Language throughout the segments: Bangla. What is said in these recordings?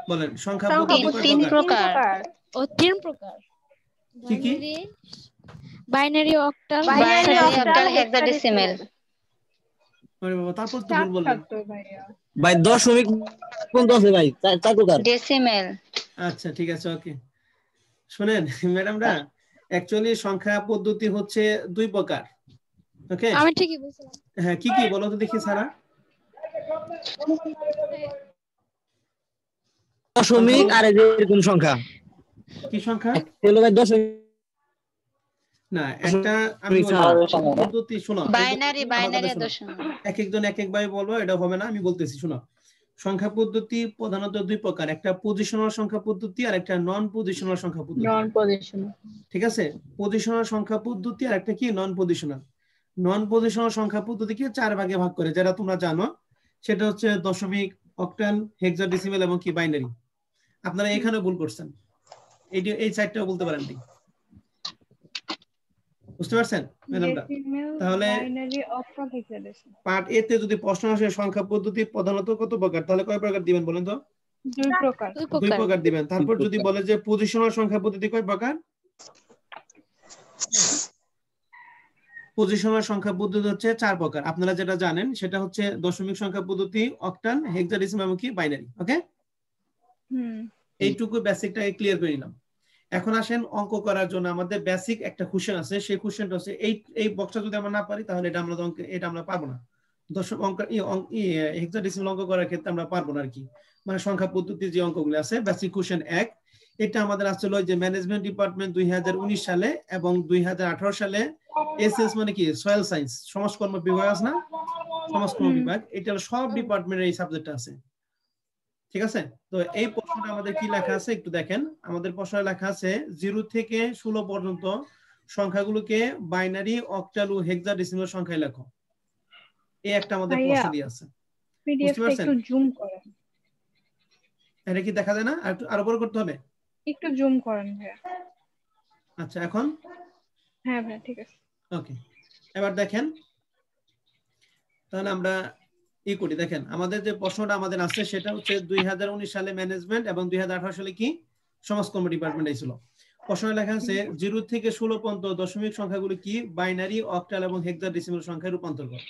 বলেন সংখ্যা তিন পদ্ধতি কয় তিন প্রকার? প্রকার। ও 3 প্রকার। কি কি? Binary, octal, binary, octal, hexadecimal. Hexadecimal. আরে বাবা, তারপর তো ভুল 4টা বললেন। তো ভাইয়া। ভাই দশমিক কোন আছে ভাই? চার প্রকার। ডেসিমেল। আচ্ছা ঠিক আছে, ওকে। শুনেন ম্যাডামরা, অ্যাকচুয়ালি সংখ্যা পদ্ধতি হচ্ছে 2 প্রকার। ওকে, আমি ঠিকই বলছিলাম। হ্যাঁ কি কি বলো তো দেখি সারা। দশমিক আর এই যে এরকম সংখ্যা। কি সংখ্যা? হলো ভাই দশমিক। না, একটা আমি বলি পদ্ধতি, শোনো বাইনারি, আমার বাইনারি কথা আর শোনো। দশমিক। এক একজন এক এক ভাবে বলবো, এটা হবে না, আমি বলতেছি শোনো। সংখ্যা পদ্ধতি প্রধানত 2 প্রকার, একটা পজিশনাল সংখ্যা পদ্ধতি আর একটা নন পজিশনাল সংখ্যা পদ্ধতি। নন পজিশনাল। ঠিক আছে, পজিশনাল সংখ্যা পদ্ধতি আর একটা কি নন পজিশনাল। নন পজিশনাল সংখ্যা পদ্ধতিকে 4 ভাগে ভাগ করে, যেটা তোমরা জানো। সেটা হচ্ছে দশমিক, অক্টাল, হেক্সাডেসিমাল এবং কি বাইনারি। আপনারা এখানে ভুল করছেন, এই 4টাও বলতে পারেন নি। বুঝতে পারছেন ম্যাডামরা? ডেসিমেল, তাহলে বাইনারি, অক্টাল, হেক্সাডেসিমাল। পার্ট এ তে যদি প্রশ্ন আসে সংখ্যা পদ্ধতি প্রধানত কত প্রকার, তাহলে কয় প্রকার দিবেন বলেন তো? 2 প্রকার। 2 প্রকার দিবেন। তারপর যদি বলে যে পজিশনাল সংখ্যা পদ্ধতি কয় প্রকার, পজিশনাল সংখ্যা পদ্ধতি হচ্ছে 4 প্রকার। আপনারা যেটা জানেন সেটা হচ্ছে দশমিক সংখ্যা পদ্ধতি, অক্টাল, হেক্সাডেসিমাল এবং কি বাইনারি। ওকে, এইটুকু বেসিকটা ক্লিয়ার করে নিলাম। এখন আসেন অঙ্ক করার জন্য আমাদের বেসিক একটা কোশ্চেন আছে। সেই কোশ্চেনটা হচ্ছে এই বক্সটা যদি আমরা না পারি তাহলে এটা আমরা পারবো না। দশমিক অঙ্ক হেক্সাডেসিমাল অঙ্ক করার ক্ষেত্রে আমরা পারবো না আর কি। মানে সংখ্যা পদ্ধতির যে অঙ্কগুলো আছে, বেসিক কোশ্চেন 1, এটা আমাদের আসছিল ওই যে ম্যানেজমেন্ট ডিপার্টমেন্ট 2019 সালে এবং 2018 সালে এসএস মানে কি সয়েল সায়েন্স সমাজকর্ম বিভাগ আছে না, সমাজকর্ম বিভাগ, এটা সব ডিপার্টমেন্টের এই সাবজেক্টটা আছে। ঠিক আছে, তো এই প্রশ্নটা আমাদের কি লেখা আছে একটু দেখেন। আমাদের প্রশ্নে লেখা আছে 0 থেকে 16 পর্যন্ত সংখ্যাগুলোকে বাইনারি, অক্টাল ও হেক্সাডেসিমাল সংখ্যায় লেখো। এই একটা আমাদের প্রশ্ন দিয়ে আছে। বুঝতে পিডিএফটা পারছেন? একটু জুম করেন। এটা কি দেখা যায় না? আরো বড় করতে হবে? একটু জুম করেন ভাইয়া। আচ্ছা, এখন হ্যাঁ ভাইয়া ঠিক আছে। ওকে, এবার দেখেন তাহলে আমরা করি। দেখেন আমাদের যে প্রশ্নটা আমাদের আছে সেটা হচ্ছে 2019 সালে ম্যানেজমেন্ট এবং 2018 সালে কি সমাজকর্ম ডিপার্টমেন্ট ছিল। প্রশ্নে লেখা আছে 0 থেকে 16 পর্যন্ত দশমিক সংখ্যাগুলো কি বাইনারি, অক্টাল এবং হেক্সাডেসিমাল সংখ্যায় রূপান্তর করে।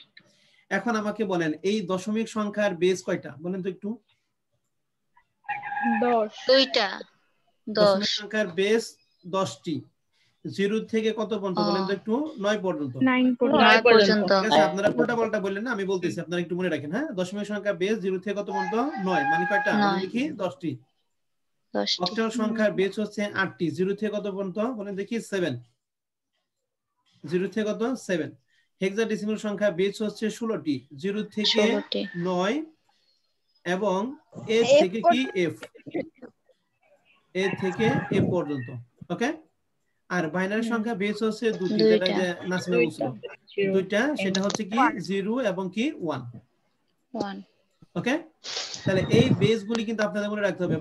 এখন আমাকে বলেন এই দশমিক সংখ্যার বেস কয়টা বলেন তো একটু? 10। 2টা। দশমিক 10। সংখ্যার বেস 10টি। 0 থেকে কত পর্যন্ত বলেন তো একটু? 9 পর্যন্ত। 9 9 পর্যন্ত। ঠিক আছে, আপনারা উল্টা পাল্টা বললেন না, আমি বলতেছি আপনারা একটু মনে রাখেন। হ্যাঁ, দশমিক সংখ্যা বেস 0 থেকে কত পর্যন্ত? 9, মানে কয়টা বলেন দেখি? 10টি। 10টি। অক্টাল সংখ্যার বেস হচ্ছে 8টি। 0 থেকে কত পর্যন্ত বলেন দেখি? 7। 0 থেকে কত? 7। হেক্সাডেসিমাল সংখ্যা বেস হচ্ছে 16টি। 0 থেকে 16টি। 9 এবং এ থেকে কি এফ, এ থেকে এ পর্যন্ত। ওকে, আর বাইনারি সংখ্যা বেস হচ্ছে 2টি, যেটা 2টা। যে নাসিমা বলছিল 2টা, সেটা হচ্ছে কি 0 এবং কি 1। 1। ওকে, তাহলে এই বেসগুলি কিন্তু আপনাদের মনে রাখতে হবে।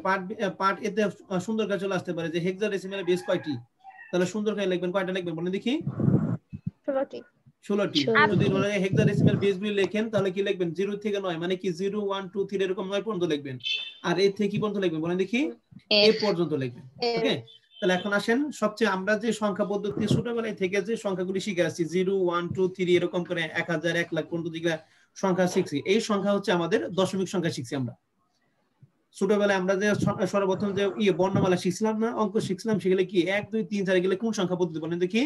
পার্ট এতে সুন্দর করে চলে আসতে পারে যে হেক্সাডেসিমালের বেস কয়টি, তাহলে সুন্দর করে লিখবেন। কয়টা লিখবেন বলেন দেখি? 16টি। 16টি। যদি হেক্সাডেসিমাল বেসগুলি লেখেন তাহলে কি লিখবেন? 0 থেকে 9, মানে কি 0 1 2 3 এরকম 9 পর্যন্ত লিখবেন। আর এ থেকে কি পর্যন্ত লিখবেন বলেন দেখি? এ পর্যন্ত লিখবেন। ওকে, তাহলে এখন আসেন সবচেয়ে আমরা যে সংখ্যা পদ্ধতি ছোটবেলায় থেকে যে সংখ্যাগুলি শিখে আসছি 0 1 2 3 এরকম করে 1000 1 লাখ পর্যন্ত যেগুলা সংখ্যা শিখছি, এই সংখ্যা হচ্ছে আমাদের দশমিক সংখ্যা শিখছি আমরা। ছোটবেলায় আমরা যে সর্বপ্রথম যে বর্ণমালা শিখছিলাম না, অঙ্ক শিখছিলাম, সেগুলো কি 1 2 3 4 গেলে কোন সংখ্যা পদ্ধতি বলেন দেখি?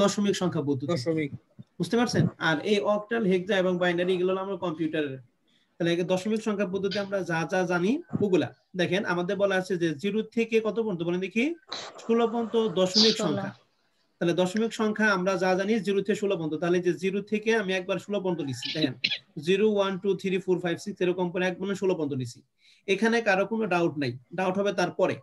দশমিক সংখ্যা পদ্ধতি। দশমিক। বুঝতে পারছেন? আর এই অক্টাল, হেক্সা এবং বাইনারি এগুলো আমরা কম্পিউটারের। তাহলে দশমিক সংখ্যা পদ্ধতি আমরা যা যা জানি ওগুলা দেখেন। আমাদের বলা আছে যে 0 থেকে কত পর্যন্ত বলেন দেখি? 16 পর্যন্ত দশমিক সংখ্যা। তাহলে দশমিক সংখ্যা আমরা যা জানি 0 থেকে 16 পর্যন্ত। তাহলে যে 0 থেকে আমি একবার 16 পর্যন্ত লিখছি, দেখেন 0 1 2 3 4 5 6 এরকম করে একবার 16 পর্যন্ত লিখছি। এখানে কারো কোনো ডাউট নাই, ডাউট হবে তারপরে।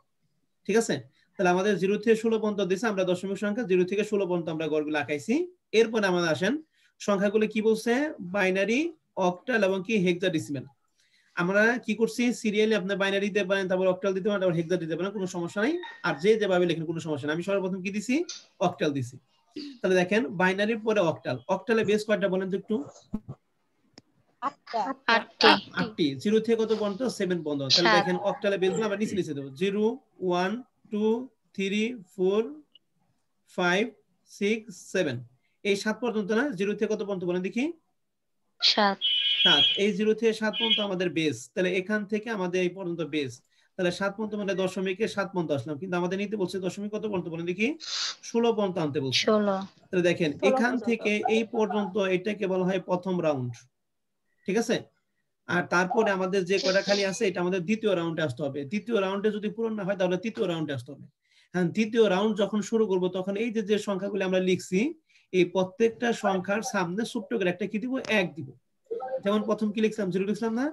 ঠিক আছে, তাহলে আমাদের 0 থেকে 16 পর্যন্ত দিছে, আমরা দশমিক সংখ্যা 0 থেকে 16 পর্যন্ত আমরা গড়গুলো আঁকাইছি। এরপরে আমাদের আসেন সংখ্যাগুলো কি বলছে? বাইনারি, অক্টাল এবং কি হেক্সাডেসিমাল। আমরা কি করছি? সিরিয়ালি আপনি বাইনারি দিতে পারেন, তারপর অক্টাল দিতে পারেন, তারপর হেক্সা দিতে পারেন, কোনো সমস্যা নাই। আর যেভাবে লেখেন কোনো সমস্যা নাই। আমি সর্বপ্রথম কি দিছি? অক্টাল দিছি। তাহলে দেখেন বাইনারির পরে অক্টাল। অক্টালে বেস কয়টা বলেন তো একটু? 8টি 8টি। 0 থেকে কত পর্যন্ত? 7 পর্যন্ত। তাহলে 7 দেখেন অক্টালে বেসগুলো আমরা নিচে নিচে দেব। 0 1 2 3 4 5 6 7 এই 7 পর্যন্ত না? 0 থেকে কত পর্যন্ত বলেন দেখি? 7 7। এই 0 থেকে 7 পর্যন্ত আমাদের বেস। তাহলে এখান থেকে আমাদের এই পর্যন্ত বেস। তাহলে 7 পর্যন্ত মানে দশমিকে 7 পর্যন্ত আসলাম, কিন্তু আমাদের নিতে বলছে দশমিক কত পর্যন্ত বলেন দেখি? 16 পর্যন্ত আনতে বলছে। 16 তাহলে দেখেন এখান থেকে এই পর্যন্ত এটাকে বলা হয় প্রথম রাউন্ড, ঠিক আছে? আর তারপরে আমাদের যে কয়টা খালি আছে এটা আমাদের দ্বিতীয় রাউন্ডে আসতে হবে। দ্বিতীয় রাউন্ডে যদি পূরণ না হয় তাহলে তৃতীয় রাউন্ডে আসতে হবে। হ্যাঁ, তৃতীয় রাউন্ড যখন শুরু করব তখন এই যে সংখ্যাগুলো আমরা লিখছি এই প্রত্যেকটা সংখ্যার সামনে ছোট্ট করে একটা কি দিব? 1 দিব। যেমন প্রথম কি লিখলাম? 0 লিখলাম না?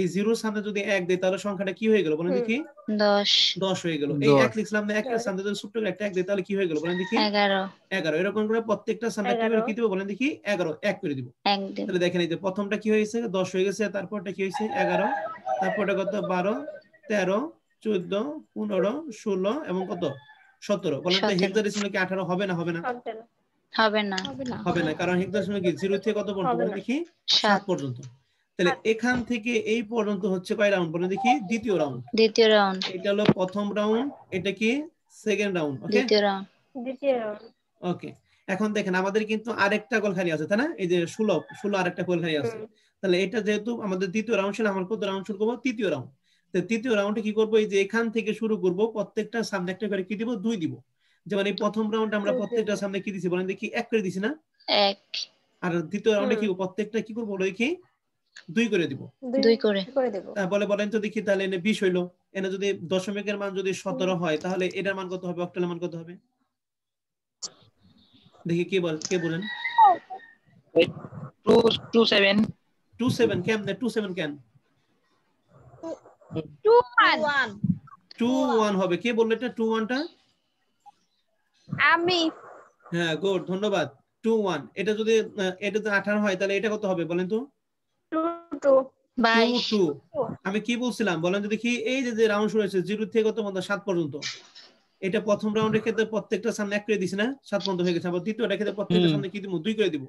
এই 0 সামনে যদি 1 দেই তাহলে সংখ্যাটা কি হয়ে গেল বলেন দেখি? 10 10 হয়ে গেল। এই 1 লিখলাম না? 1 এর সামনে যদি ছোট্ট করে একটা 1 দেই তাহলে কি হয়ে গেল বলেন দেখি? 11 11। এরকম করে প্রত্যেকটা সামনে একটা করে কি দিব বলেন দেখি? 11 1 করে দিব। 1 দেব তাহলে দেখেন এই যে প্রথমটা কি হয়েছে? 10 হয়ে গেছে। তারপরটা কি হয়েছে? 11। তারপরটা কত? 12 13 14 15 16 এবং কত? 17। বলেন তো 17 হেক্সাডেসিমাল কি 18 হবে না হবে না? হবে না হবে না, কারণ হেক্সাডেসিমাল কি 0 থেকে কত পর্যন্ত বলেন দেখি? 7 7 পর্যন্ত। তাহলে এখান থেকে এই পর্যন্ত হচ্ছে কয় রাউন্ড বলেন দেখি? দ্বিতীয় রাউন্ড। দ্বিতীয় রাউন্ড এটা হলো প্রথম রাউন্ড, এটা কি সেকেন্ড রাউন্ড। ওকে, দ্বিতীয় রাউন্ড ওকে। এখন দেখেন আমাদের কিন্তু আরেকটা গোল খালি আছে, তাই না? এই যে 16 আরেকটা গোল খালি আছে। তাহলে এটা যেহেতু আমাদের দ্বিতীয় রাউন্ড ছিল, আমরা কত রাউন্ড শুরু করবো? তৃতীয় রাউন্ড। তো তৃতীয় রাউন্ডে কি করবো? এই যে এখান থেকে শুরু করব, প্রত্যেকটা সামনে একটা করে কি দিব? 2 দিব। যেমন এই প্রথম রাউন্ডে আমরা প্রত্যেকটা সামনে কি দিছি বলেন দেখি? 1 করে দিছি না? 1 আর দ্বিতীয় রাউন্ডে কি প্রত্যেকটা কি করবো বলে দেখি? 2 করে দিব। 2 করে তাহলে বলেন তো দেখি, তাহলে এনে 20 হইলো। এনে যদি দশমিকের মান যদি 17 হয় তাহলে এটার মান কত হবে? অক্টালের মান কত হবে? দেখি কে বলেন? 27 27 কেমনে? 27 কেন? 21 হবে। কে বললো এটা 21 টা? আমি হ্যাঁ, গুড, ধন্যবাদ। 21। এটা যদি 18 হয় তাহলে এটা কত হবে বলেন তো? 22 22। আমি কি বলছিলাম বলেন তো দেখি? এই যে রাউন্ড শুরু হয়েছে 0 থেকে কত পর্যন্ত? 7 পর্যন্ত। এটা প্রথম রাউন্ডের ক্ষেত্রে প্রত্যেকটা সামনে 1 করে দিছি না? 7 পর্যন্ত হয়ে গেছে। আবার দ্বিতীয়টা ক্ষেত্রে প্রত্যেকটা সামনে কি দিব? 2 করে দিব।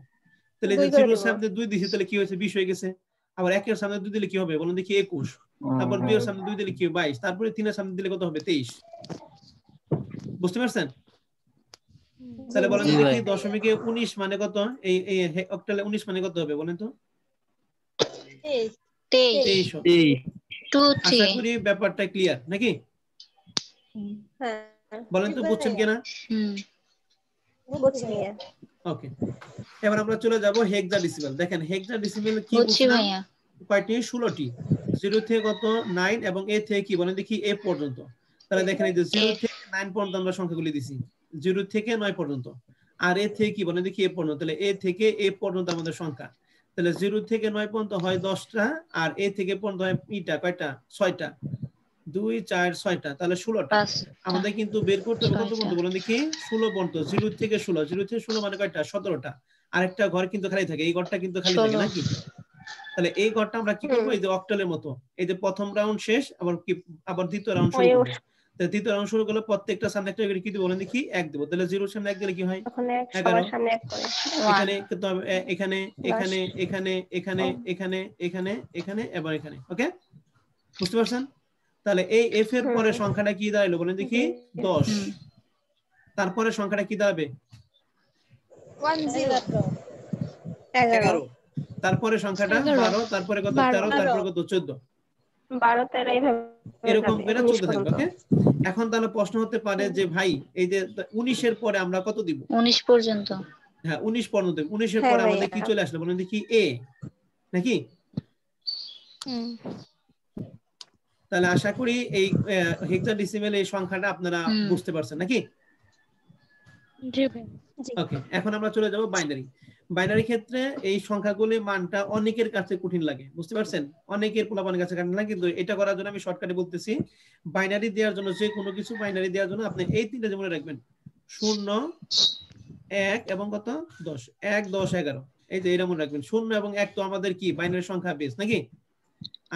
তাহলে যে 0 এর সামনে 2 দিছি তাহলে কি হয়েছে? 20 হয়ে গেছে। আবার 1 এর সামনে 2 দিলে কি হবে বলেন দেখি? 21। তারপর 2 এর সামনে 2 দিলে কি হবে? 22। তারপরে 3 এর সামনে দিলে কত হবে? 23। বুঝতে পারছেন? তাহলে বলেন তো দেখি দশমিকে 19 মানে কত? এই অক্টালে 19 মানে কত হবে বলেন তো? 23 হবে। 2 আশা 3 করি ব্যাপারটা ক্লিয়ার নাকি? বলেন তো বুঝছেন কিনা? ওকে, এবার আমরা চলে যাব হেক্সাডেসিমাল। দেখেন হেক্সাডেসিমাল কি বুঝছি বলছিলাম? ভাইয়া কয়টি? 16টি। 0 থেকে কত? 9 এবং a থেকে কি বলেন দেখি? a পর্যন্ত। তাহলে দেখেন এই যে 0 থেকে 9 পর্যন্ত আমরা সংখ্যাগুলি দিছি। 0 থেকে 9 পর্যন্ত। আর a থেকে কি বলেন দেখি? a পর্যন্ত। তাহলে a থেকে a পর্যন্ত আমাদের সংখ্যা। তাহলে 0 থেকে 9 পর্যন্ত হয় 10টা, আর a থেকে পর্যন্ত হয় কয়টা? 6টা। 2 4 6টা, তাহলে 16টা। আমাদের কিন্তু বের করতে হবে কত পর্যন্ত বলেন দেখি? 16 পর্যন্ত। 0 থেকে 16। 0 থেকে 16 মানে কয়টা? 17টা। আরেকটা ঘর কিন্তু খালি থাকে, এই ঘরটা কিন্তু খালি থাকে নাকি? তাহলে এই ঘরটা আমরা কি করবো? এই যে অক্টালের মতো, এই যে প্রথম রাউন্ড শেষ, আবার দ্বিতীয় রাউন্ড শুরু করবো। তাহলে দ্বিতীয় রাউন্ড শুরু করলে প্রত্যেকটা সামনে একটা করে কি দিব বলেন দেখি? 1 দেব। তাহলে 0 সামনে 1 দিলে কি হয়? 11। এখানে কিন্তু এখানে এখানে এখানে এখানে এখানে এখানে এখানে এবং এখানে। ওকে, বুঝতে পারছেন? তাহলে এই f এর পরে সংখ্যাটা কি দাঁড়ালো বলেন দেখি? 10। তারপরে সংখ্যাটা কি দাঁড়াবে? 11। তারপরে সংখ্যাটা 12, তারপরে কত? 13, তারপরে কত? 14। 12 13 এইভাবে এরকম করে চলতে থাকবে। ওকে, এখন তাহলে প্রশ্ন হতে পারে যে ভাই এই যে 19 এর পরে আমরা কত দিব? 19 পর্যন্ত। হ্যাঁ, 19 পর্যন্ত। 19 এর পরে আমাদের কি চলে আসলো বলেন দেখি? a নাকি? তাহলে আশা করি এই হেক্সাডেসিমাল এই সংখ্যাটা আপনারা বুঝতে পারছেন নাকি? জি ভাই। ওকে, এখন আমরা চলে যাব বাইনারি। বাইনারি ক্ষেত্রে এই সংখ্যাগুলি মানটা অনেকের কাছে কঠিন লাগে, বুঝতে পারছেন? অনেকের পোলাপানের কাছে কঠিন লাগে, কিন্তু এটা করার জন্য আমি শর্টকাটে বলতেছি। বাইনারি দেওয়ার জন্য, যে কোনো কিছু বাইনারি দেওয়ার জন্য আপনি এই তিনটা মনে রাখবেন: 0 1 এবং কত? 10। 1 10 11। এই যে এটা মনে রাখবেন। 0 এবং 1 তো আমাদের কি বাইনারি সংখ্যা বেস নাকি?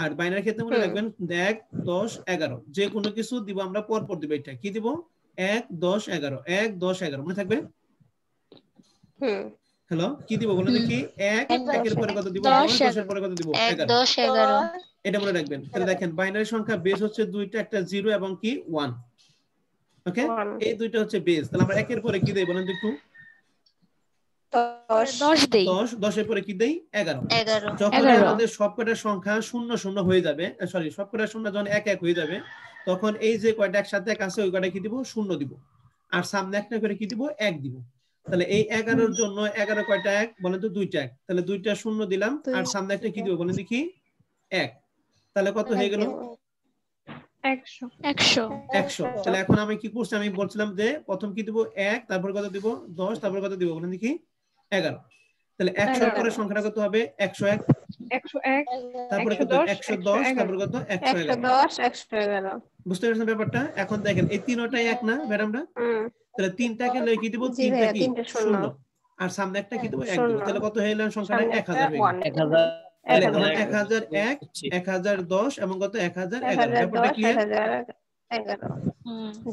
আর বাইনারি ক্ষেত্রে মনে রাখবেন 1 10 11। যে কোনো কিছু দিব আমরা পর পর দিব। এটা কি দিব? 1 10 11 1 10 11 মনে থাকবে? হ্যালো কি দিব বলেন দেখি 1 একের পরে কত দিব 10 10 10 এর পরে কত দিব 1 11 10 11 এটা মনে রাখবেন তাহলে দেখেন বাইনারি সংখ্যা বেস হচ্ছে দুইটা একটা 0 এবং কি 1 ওকে এই দুইটা হচ্ছে বেস তাহলে আমরা একের পরে কি দেই বলেন তো একটু 10 দেই 10 10 এর পরে কি দেই 11 11 যখন 11 আমাদের সবকটা সংখ্যা 0 0 হয়ে যাবে সরি সবকটা শূন্য যখন 1 1 হয়ে যাবে তখন এই যে কয়টা একসাথে এক আছে ওই কয়টা কি দিব 0 দিব আর সামনে একটা করে কি দিব 1 দিব তাহলে এই 11 এর জন্য 11 কয়টা 1 বলেন তো দুইটা 1 তাহলে দুইটা 0 দিলাম আর সামনে একটা কি দিব বলেন দেখি 1 তাহলে কত হয়ে গেল 100 100 তাহলে এখন আমি কি করছি আমি বলছিলাম যে প্রথম কি দিব 1 তারপর কত দিব 10 তারপর কত দিব বলেন দেখি 11 তাহলে 100 এর পরে সংখ্যাটা কত হবে 101 101 তারপরে কত 110 তারপর কত 111 110 111 বুঝতে পারছেন ব্যাপারটা এখন দেখেন এই তিনটাই এক না ম্যাডামরা তাহলে তিনটাকে লয়ে কি দিব জি তিনটা ভাইয়া, কি তিনটা শূন্য। শূন্য আর সামনে একটা কি দিব 1 দিব শূন্য। তাহলে কত হয়ে গেল সংখ্যাটা সামনে 1000 হয়ে গেল 1000 তাহলে 1000 1001 1010 এবং কত 1011 ব্যাপারটা 1010 ক্লিয়ার 1011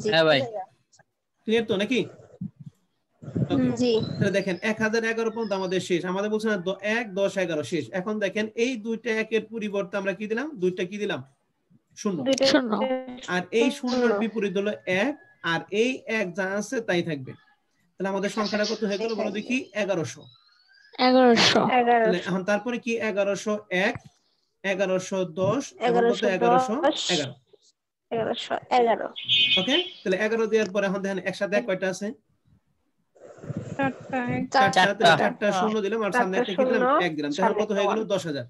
জি হ্যাঁ ভাই ক্লিয়ার তো নাকি জি তাহলে দেখেন 1011 পর্যন্ত আমাদের শেষ আমাদের বলছে না 1 10 11 শেষ এখন দেখেন এই দুইটা একের পরিবর্তে আমরা কি দিলাম দুইটা কি দিলাম শূন্য দুইটা শূন্য। আর এই শূন্যের বিপরীত হলো 1 আর এই 1 যা আছে তাই থাকবে তাহলে আমাদের সংখ্যাটা কত হয়ে গেল বলো দেখি 1100 1100 তাহলে 1100 এখন তারপরে কি 1101 1110 এবং কত 1110 1111 1111 ওকে তাহলে 11 দেওয়ার পরে এখন দেখেন একসাথে এক কয়টা আছে 4টা চারটা চারটা। তাহলে চারটা শূন্য দিলাম আর সামনে একটা কি দিলাম শূন্য, 1 দিলাম তাহলে কত হয়ে গেল সামনে 10000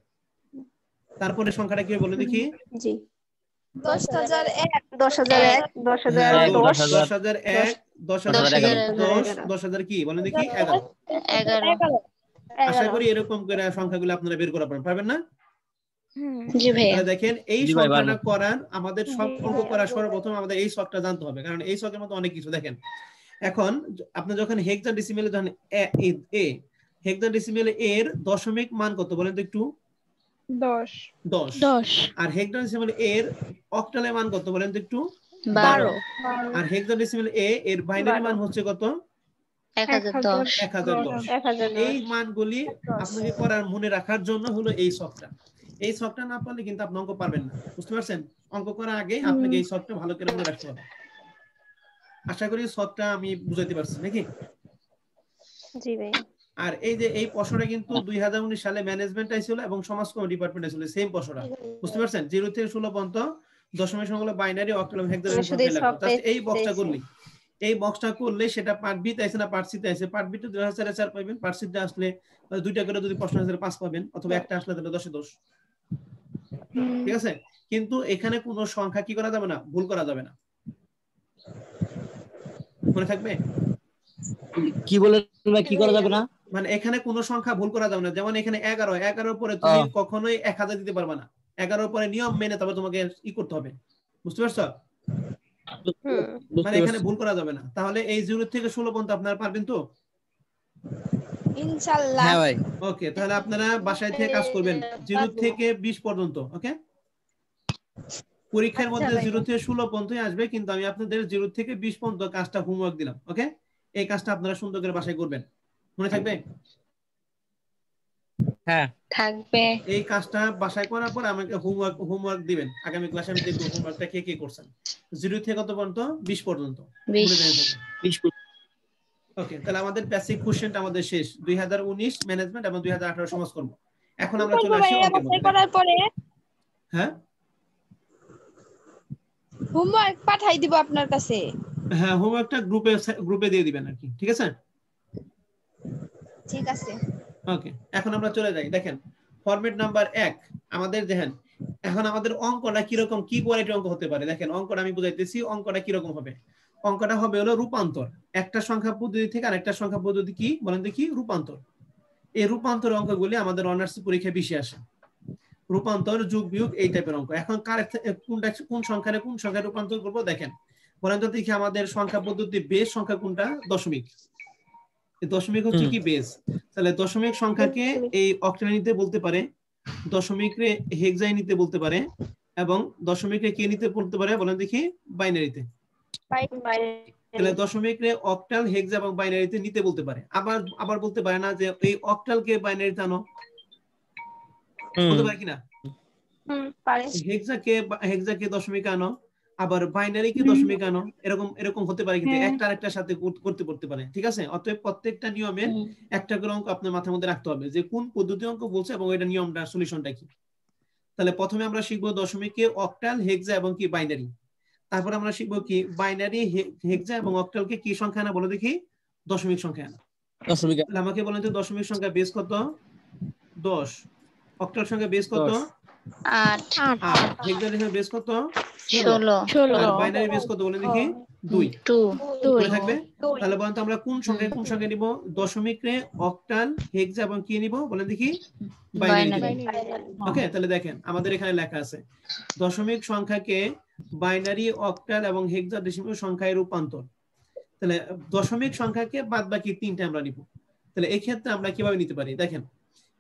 তারপরে সংখ্যাটা কি বলে দেখি জি 10001 10001 হ্যাঁ, 10010 10001 10010 10000 কি বলেন দেখি 11 11 আশা করি এরকম করে সংখ্যাগুলো আপনারা বের করা পারবেন না জি ভাইয়া তাহলে দেখেন এই জি ভাই, সংখ্যাটা ভালো। করার আমাদের সব অঙ্ক করার সর্বপ্রথম আমাদের এই ছকটা জানতে হবে কারণ এই ছকের মধ্যে অনেক কিছু দেখেন এখন আপনি যখন হেক্সাডেসিমেলে যখন এ হেক্সাডেসিমেলে এর দশমিক মান কত বলেন তো একটু 10 10 10 আর হেক্সাডেসিমেলে এর অক্টালের মান কত বলেন তো একটু 12 আর হেক্সাডেসিমেল এর বাইনারি মান হচ্ছে কত 1010 1010 এই মানগুলি আপনাকে করার মনে রাখার জন্য হলো এই ছকটা এই ছকটা না পারলে কিন্তু আপনি অঙ্ক পারবেন না বুঝতে পারছেন অঙ্ক করার আগে আপনাকে এই ছকটা ভালো করে মনে রাখতে হবে আশা করি ছকটা আমি বুঝাইতে পারছি নাকি জি ভাই আর এই যে এই প্রশ্নটা কিন্তু 2019 সালে ম্যানেজমেন্ট আইছিল এবং সমাজকর্ম ডিপার্টমেন্ট আইছিল সেম প্রশ্নটা বুঝতে পারছেন 0 থেকে 16 পর্যন্ত দশমিক সংখ্যা হলো বাইনারি অক্টাল এবং হেক্সাডেসিমাল শুধু এই সংখ্যা লাগবে ছকটাই জাস্ট এই বক্সটা দিয়েছে। করলেই এই বক্সটা করলে সেটা পার্ট বি তে আছে না পার্ট সি তে আছে পার্ট বি তে 2004 পাবেন পার্ট সি তে আসলে দুইটা করে যদি প্রশ্ন আসলে 5 পাবেন অথবা একটা আসলে তাহলে 10 এ 10 ঠিক আছে কিন্তু এখানে কোনো সংখ্যা কি করা যাবে না ভুল করা যাবে না মনে থাকবে কি বলে ভাই কি করা যাবে না মানে এখানে কোনো সংখ্যা ভুল করা যাবে না যেমন এখানে 11 11 পরে তুমি কখনোই 1000 দিতে পারবে না 11 পরে নিয়ম মেনে তবে তোমাকে ই করতে হবে বুঝতে পারছো মানে এখানে ভুল করা যাবে না তাহলে এই 0 থেকে 16 পর্যন্ত আপনারা পারবেন তো ইনশাআল্লাহ হ্যাঁ ভাই ওকে তাহলে আপনারা বাসায় থেকে কাজ করবেন 0 থেকে 20 পর্যন্ত ওকে পরীক্ষার মধ্যে 0 থেকে 16 পর্যন্তই আসবে কিন্তু আমি আপনাদের 0 থেকে 20 পর্যন্ত কাজটা হোমওয়ার্ক দিলাম ওকে এই কাজটা আপনারা সুন্দর করে বাসায় করবেন মনে থাকবে হ্যাঁ থাকবে এই কাজটা বাসায় করার পর আমাকে হোমওয়ার্ক দিবেন আগামী ক্লাসে আমি দেখব হোমওয়ার্কটা কে কে করছেন 0 থেকে কত পর্যন্ত 20 পর্যন্ত 20 ওকে তাহলে আমাদের বেসিক কোশ্চেনটা আমাদের শেষ 2019 ম্যানেজমেন্ট এবং 2018 সমাজকর্ম এখন আমরা চলে আসি অঙ্কের মধ্যে করার পরে হ্যাঁ হোমওয়ার্ক পাঠাই দিব আপনার কাছে হ্যাঁ হোমওয়ার্কটা গ্রুপে দিয়ে দিবেন আর কি ঠিক আছে ঠিক আছে ওকে এখন আমরা চলে যাই দেখেন ফরম্যাট নাম্বার 1 আমাদের দেখেন এখন আমাদের অঙ্কটা কি রকম কি কোয়ালিটির অঙ্ক হতে পারে দেখেন অঙ্কটা আমি বুঝাইতেছি অঙ্কটা কি রকম হবে অঙ্কটা হবে হলো রূপান্তর একটা সংখ্যা পদ্ধতি থেকে আরেকটা সংখ্যা পদ্ধতি কি বলেন দেখি রূপান্তর এই রূপান্তর অঙ্কগুলি আমাদের অনার্স পরীক্ষায় বেশি আসে রূপান্তর যোগ বিয়োগ এই টাইপের অঙ্ক এখন কোন সংখ্যায় রূপান্তর করব দেখেন বলেন তো দেখি আমাদের সংখ্যা পদ্ধতি বেস সংখ্যা কোনটা দশমিক এই দশমিক হচ্ছে কি বেস তাহলে দশমিক সংখ্যাকে এই অক্টালে নিতে বলতে পারে দশমিকে হেক্সায় নিতে বলতে পারে এবং দশমিকে কে নিতে বলতে পারে বলেন দেখি বাইনারিতে তাহলে দশমিক রে অক্টাল, হেক্সা এবং বাইনারিতে নিতে বলতে পারে। আবার বলতে পারে না যে এই অক্টালকে বাইনারিতে আনো, বলতে পারে কিনা? পারে। হেক্সাকে দশমিক আনো, আবার বাইনারিকে দশমিক আনো, এরকম হতে পারে, কিন্তু একটা আরেকটার সাথে করতে পারে। ঠিক আছে? অতএব প্রত্যেকটা নিয়মের একটা করে অঙ্ক আপনার মাথার মধ্যে রাখতে হবে যে কোন পদ্ধতি অঙ্ক বলছে এবং এটা নিয়মটা সলিউশনটা কি। তাহলে প্রথমে আমরা শিখবো দশমিকে অক্টাল, হেক্সা এবং কি বাইনারি। তারপর আমরা শিখবো কি বাইনারি, হেক্সা এবং অক্টালকে কি সংখ্যা আনা বলে দেখি? দশমিক সংখ্যা আনা। আমাকে বলেন তো দশমিক সংখ্যা বেস কত? 10। অক্টাল সংখ্যা বেস কত? 8। হেক্সাডেসিমাল বেস কত? 16। আর বাইনারি বেস কত বলেন দেখি? 2 মনে থাকবে? তাহলে বলেন তো আমরা কোন সংখ্যা নিব? দশমিক রে অক্টাল, হেক্সা এবং কি নিব বলেন দেখি? বাইনারি। ওকে, তাহলে দেখেন আমাদের এখানে লেখা আছে দশমিক সংখ্যাকে বাইনারি, অক্টাল এবং হেক্সাডেসিমাল সংখ্যায় রূপান্তর। তাহলে দশমিক সংখ্যাকে বাদ বাকি তিনটা আমরা নিব। তাহলে এই ক্ষেত্রে আমরা কিভাবে নিতে পারি দেখেন।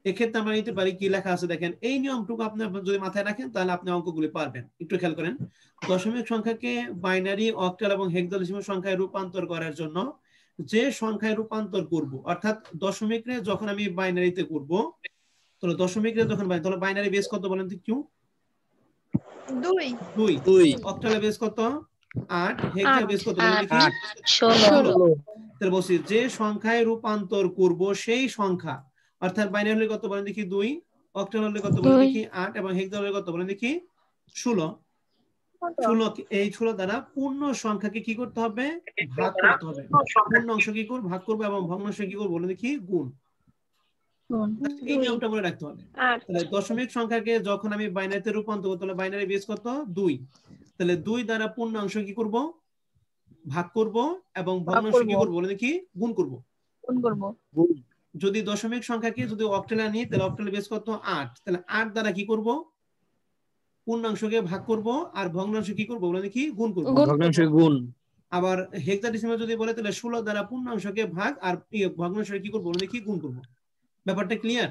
এক্ষেত্রে আমরা নিতে পারি, কি লেখা আছে দেখেন, এই নিয়মটুকু আপনি যদি মাথায় রাখেন তাহলে আপনি অঙ্কগুলি পারবেন। একটু খেয়াল করেন, দশমিক সংখ্যাকে বাইনারি, অক্টাল এবং হেক্সাডেসিমাল সংখ্যায় রূপান্তর করার জন্য যে সংখ্যায় রূপান্তর করব, অর্থাৎ দশমিক রে যখন আমি বাইনারিতে করব, তাহলে দশমিক রে যখন তাহলে বাইনারি বেস কত বলেন তো? কিউ 2। অক্টালে বেস কত? 8। হেক্সা বেস কত বলেন দেখি? 16। তাহলে বলছি যে সংখ্যায় রূপান্তর করব সেই সংখ্যা, অর্থাৎ বাইনারি হলে কত বলেন দেখি? 2। অক্টাল হলে কত বলেন দেখি? 8 এবং হেক্সা হলে কত বলেন দেখি? 16। এই 16 দ্বারা পূর্ণ সংখ্যাকে কি করতে হবে? ভাগ করতে হবে। পূর্ণ অংশ কি করব? ভাগ করব এবং ভগ্নাংশ কি করব বলেন দেখি? গুণ। এই নিয়মটা মনে রাখতে হবে। তাহলে দশমিক সংখ্যাকে যখন আমি বাইনারিতে রূপান্তর করব, তাহলে বাইনারি বেস কত? 2। তাহলে 2 দ্বারা পূর্ণাংশ কি করব? ভাগ করব এবং ভগ্নাংশ কি করব বলে দেখি? গুণ করব। যদি দশমিক সংখ্যাকে যদি অক্টালে আনি তাহলে অক্টালে বেস কত? 8। তাহলে 8 দ্বারা কি করব? পূর্ণাংশকে ভাগ করব আর ভগ্নাংশ কি করব বলে দেখি? গুণ করব। আবার হেক্সাডেসিমাল যদি বলে তাহলে 16 দ্বারা পূর্ণাংশকে ভাগ আর ভগ্নাংশকে কি করব বলে দেখি? গুণ করব। ব্যাপারটা ক্লিয়ার?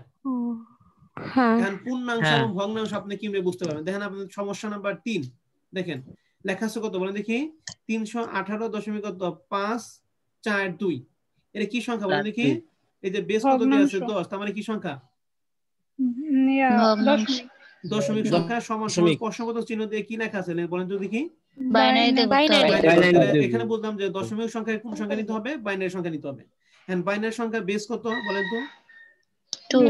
এখন পূর্ণাংশ এবং ভগ্নাংশ আপনি কিভাবে বুঝতে পারবেন দেখেন। আপনাদের সমস্যা নাম্বার 3 দেখেন লেখা আছে কত বলেন দেখি? 318.542। এটা কি সংখ্যা বলেন দেখি? এই যে বেস কত দেয়া আছে? 10। তার মানে কি সংখ্যা? দশমিক সংখ্যা সমান প্রশ্নবোধক চিহ্ন দিয়ে কি লেখা আছে বলেন তো দেখি? এখানে বললাম যে দশমিক সংখ্যায় কোন সংখ্যা নিতে হবে? বাইনারি সংখ্যা নিতে হবে। এন্ড বাইনারি সংখ্যা বেস কত বলেন তো? 2।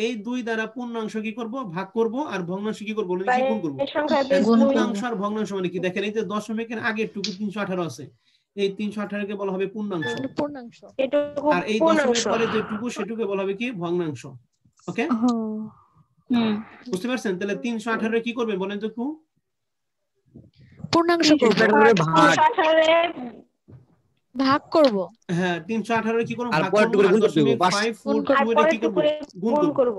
এই 2 দ্বারা পূর্ণাংশ কি করব? ভাগ করব আর ভগ্নাংশ কি করব? কি গুণ করব। পূর্ণাংশ আর ভগ্নাংশ মানে কি দেখেন, এই যে দশমিকের আগের টুকু 318 আছে, এই 318 কে বলা হবে পূর্ণাংশ। আর এই দশমিক পরে যে টুকু সেটুকে বলা হবে কি? ভগ্নাংশ। ওকে, বুঝতে পারছেন? তাহলে 318 কি করবে বলেন তো? পূর্ণাংশ করব, ভাগ করব। হ্যাঁ, 318 কি করব? ভাগ করব আর 0.542 এটা কি করব? গুণ করব।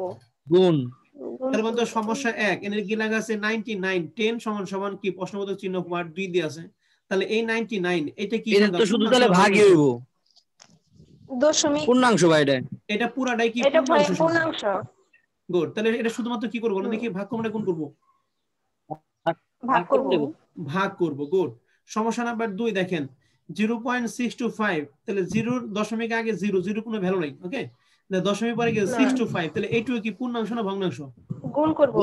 তার মানে সমস্যা 1 এর কি লাগা আছে? 99। 10 সমান সমান কি? প্রশ্নবোধক চিহ্ন পার্ট 2 দিয়ে আছে। তাহলে এই 99 এটা কি? এটা তো শুধু তাহলে ভাগই হইব। দশমিক পূর্ণাংশ ভাই এটা পুরাটাই কি? পূর্ণাংশ। গুড। তাহলে এটা শুধুমাত্র কি করব বলেন দেখি? ভাগ করব না গুণ করব? ভাগ করব। গুড। সমস্যা নাম্বার 2 দেখেন 0.625। তাহলে 0 দশমিক আগে 0 কোনো ভ্যালু নাই। ওকে, দশমিক পরে কি? 625। তাহলে এইটুকু কি পূর্ণাংশ না ভগ্নাংশ? গুণ করব।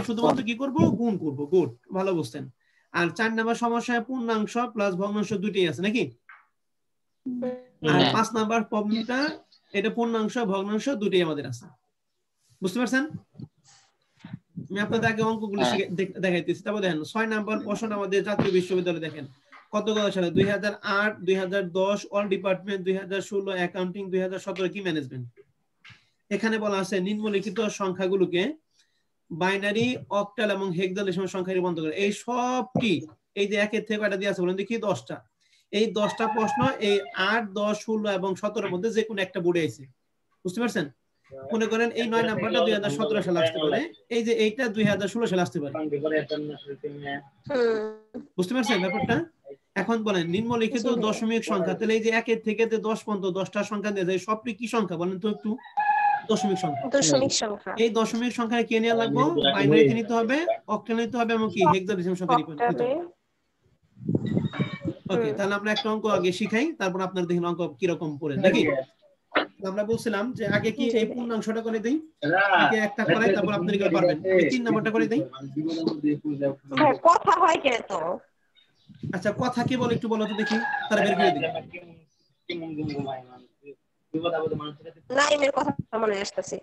শুধুমাত্র কি করব? গুণ করব। গুড, ভালো বুঝছেন। আর 4 নাম্বার সমস্যায় পূর্ণাংশ প্লাস ভগ্নাংশ দুটোই আছে নাকি? আর 5 নাম্বার প্রবলেমটা এটা পূর্ণাংশ ভগ্নাংশ দুটোই আমাদের আছে। বুঝতে পারছেন? আমি আপনাদের আগে অঙ্কগুলো দেখাইতেছি। তারপর দেখেন 6 নাম্বার প্রশ্ন আমাদের জাতীয় বিশ্ববিদ্যালয় দেখেন কত সালে? 2008, 2010 অল ডিপার্টমেন্ট, 2016 অ্যাকাউন্টিং, 2017 কি ম্যানেজমেন্ট। এখানে বলা আছে নিম্নলিখিত সংখ্যাগুলোকে বাইনারি, অক্টাল এবং হেক্সাডেসিমাল সংখ্যায় রূপান্তর করে। এই সবটি এই যে 1 এর থেকে কয়টা দিয়ে আছে বলেন দেখি? 10টা। এই 10টা প্রশ্ন এই 8, 10, 16 এবং 17 মধ্যে যে কোনো একটা বোর্ডে আছে। বুঝতে পারছেন? মনে করেন এই 9 নাম্বারটা 2017 সালে আসতে পারে, এই যে এইটা 2016 সালে আসতে পারে। বুঝতে পারছেন ব্যাপারটা? এখন বলেন নিম্নলিখিত দশমিক সংখ্যা, তাহলে এই যে 1 এর থেকে 10 পর্যন্ত 10টা সংখ্যা দিয়ে যায়, সবটি কি সংখ্যা বলেন তো একটু? দশমিক সংখ্যা। এই দশমিক সংখ্যা কে নিয়ে লাগবো? বাইনারিতে নিতে হবে, অক্টাল নিতে হবে এবং কি হেক্সাডেসিমাল সংখ্যা নিতে হবে। ওকে, তাহলে আমরা একটা অঙ্ক আগে শিখাই, তারপর আপনারা দেখেন অঙ্ক কি রকম পড়ে নাকি। আমরা বলছিলাম যে আগে কি এই পূর্ণাংশটা করে দেই, আগে একটা করাই, তারপর আপনারা কি পারবেন। এই 3 নাম্বারটা করে দেই। কথা হয় কে তো? আচ্ছা, কথা কি বলে একটু বলো তো দেখি, তারা বের করে দিই। নাইমের কথা মনে আসতেছে।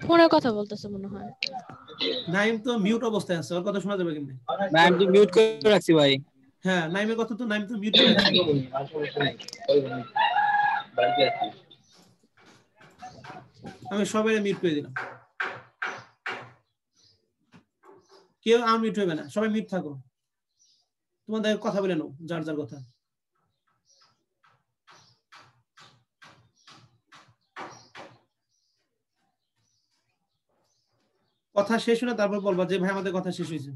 ফোনে কথা বলতেছে মনে হয়। নাইম তো মিউট অবস্থায় আছে, ওর কথা শোনা যাবে কেমনে? ভাই আমি তো মিউট করে রাখছি ভাই। হ্যাঁ, নাইমের কথা তো নাইম তো মিউট করে আছে। আমি সবাই মিউট করে দিলাম, কেউ আনমিউট হবে না, সবাই মিউট থাকো, তোমাদের কথা বলে নাও যার যার কথা। কথা শেষ হলে তারপর বলবা যে ভাই আমাদের কথা শেষ হয়েছে।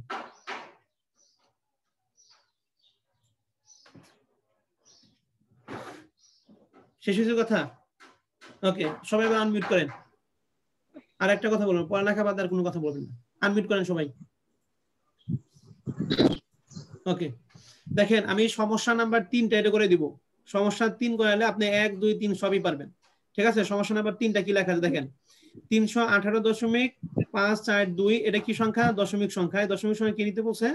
শেষ হয়েছে কথা? ওকে, সবাই আনমিউট করেন। আর একটা কথা বলবো, পড়ালেখা বাদ আর কোনো কথা বলবেন না, আনমিউট করেন সবাই। ওকে, দেখেন আমি সমস্যা নাম্বার 3টা এটা করে দিব। সমস্যা 3 করালে আপনি 1 2 3 সবই পারবেন, ঠিক আছে। সমস্যা নাম্বার 3টা কি লেখা আছে দেখেন, 318.542 এটা কি সংখ্যা? দশমিক সংখ্যা। দশমিক সংখ্যা কি নিতে বলছে?